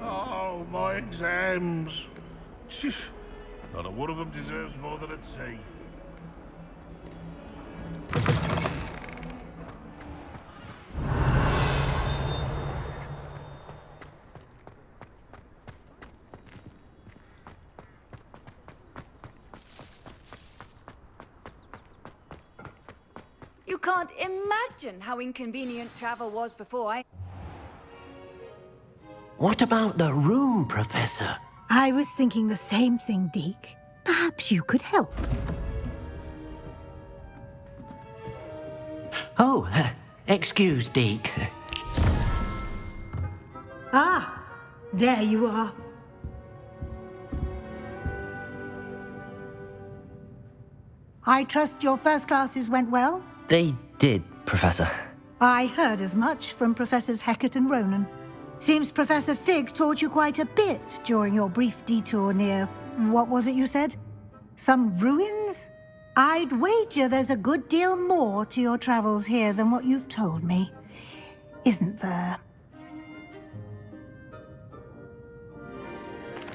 Oh, my exams. Not a one of them deserves more than a T. You can't imagine how inconvenient travel was before I... What about the room, Professor? I was thinking the same thing, Deke. Perhaps you could help. Oh, excuse, Deke. Ah, there you are. I trust your first classes went well? They did, Professor. I heard as much from Professors Hecat and Ronan. Seems Professor Fig taught you quite a bit during your brief detour near... what was it you said? Some ruins? I'd wager there's a good deal more to your travels here than what you've told me. Isn't there?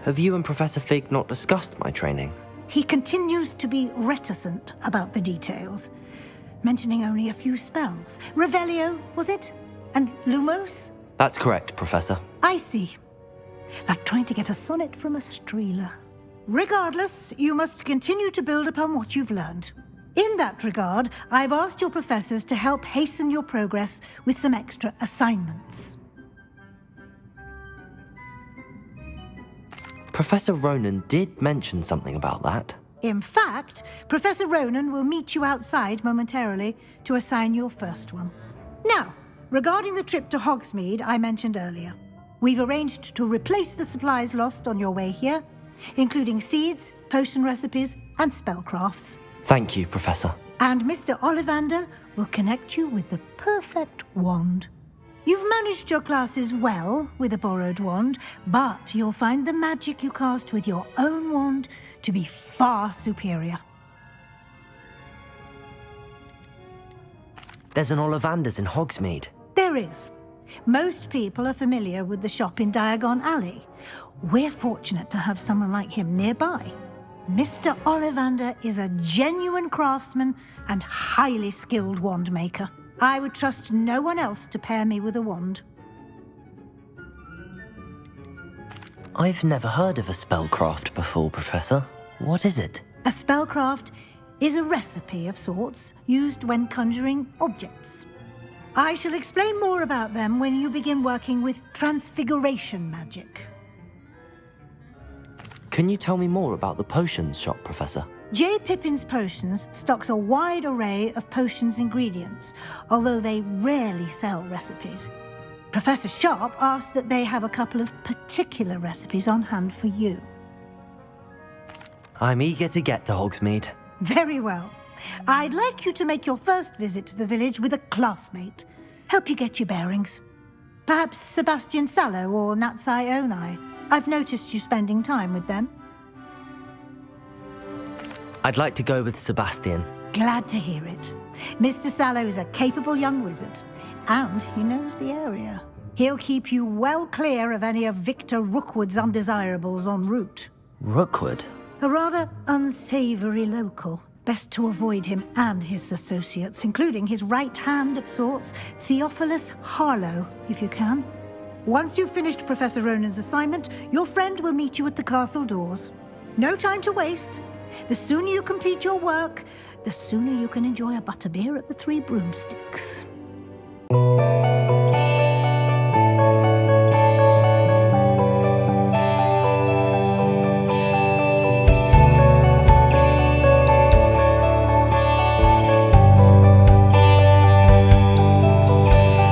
Have you and Professor Fig not discussed my training? He continues to be reticent about the details, mentioning only a few spells. Revelio, was it? And Lumos? That's correct, Professor. I see. Like trying to get a sonnet from a streeler. Regardless, you must continue to build upon what you've learned. In that regard, I've asked your professors to help hasten your progress with some extra assignments. Professor Ronan did mention something about that. In fact, Professor Ronan will meet you outside momentarily to assign your first one. Now, regarding the trip to Hogsmeade I mentioned earlier, we've arranged to replace the supplies lost on your way here, including seeds, potion recipes, and spellcrafts. Thank you, Professor. And Mr. Ollivander will connect you with the perfect wand. You've managed your classes well with a borrowed wand, but you'll find the magic you cast with your own wand to be far superior. There's an Ollivander's in Hogsmeade. There is. Most people are familiar with the shop in Diagon Alley. We're fortunate to have someone like him nearby. Mr. Ollivander is a genuine craftsman and highly skilled wand maker. I would trust no one else to pair me with a wand. I've never heard of a spellcraft before, Professor. What is it? A spellcraft is a recipe of sorts used when conjuring objects. I shall explain more about them when you begin working with transfiguration magic. Can you tell me more about the potions shop, Professor? J. Pippin's Potions stocks a wide array of potions ingredients, although they rarely sell recipes. Professor Sharp asked that they have a couple of particular recipes on hand for you. I'm eager to get to Hogsmeade. Very well. I'd like you to make your first visit to the village with a classmate. Help you get your bearings. Perhaps Sebastian Sallow or Natsai Onai. I've noticed you spending time with them. I'd like to go with Sebastian. Glad to hear it. Mr. Sallow is a capable young wizard, and he knows the area. He'll keep you well clear of any of Victor Rookwood's undesirables en route. Rookwood? A rather unsavory local. Best to avoid him and his associates, including his right hand of sorts, Theophilus Harlow, if you can. Once you've finished Professor Ronan's assignment, your friend will meet you at the castle doors. No time to waste. The sooner you complete your work, the sooner you can enjoy a butterbeer at the Three Broomsticks.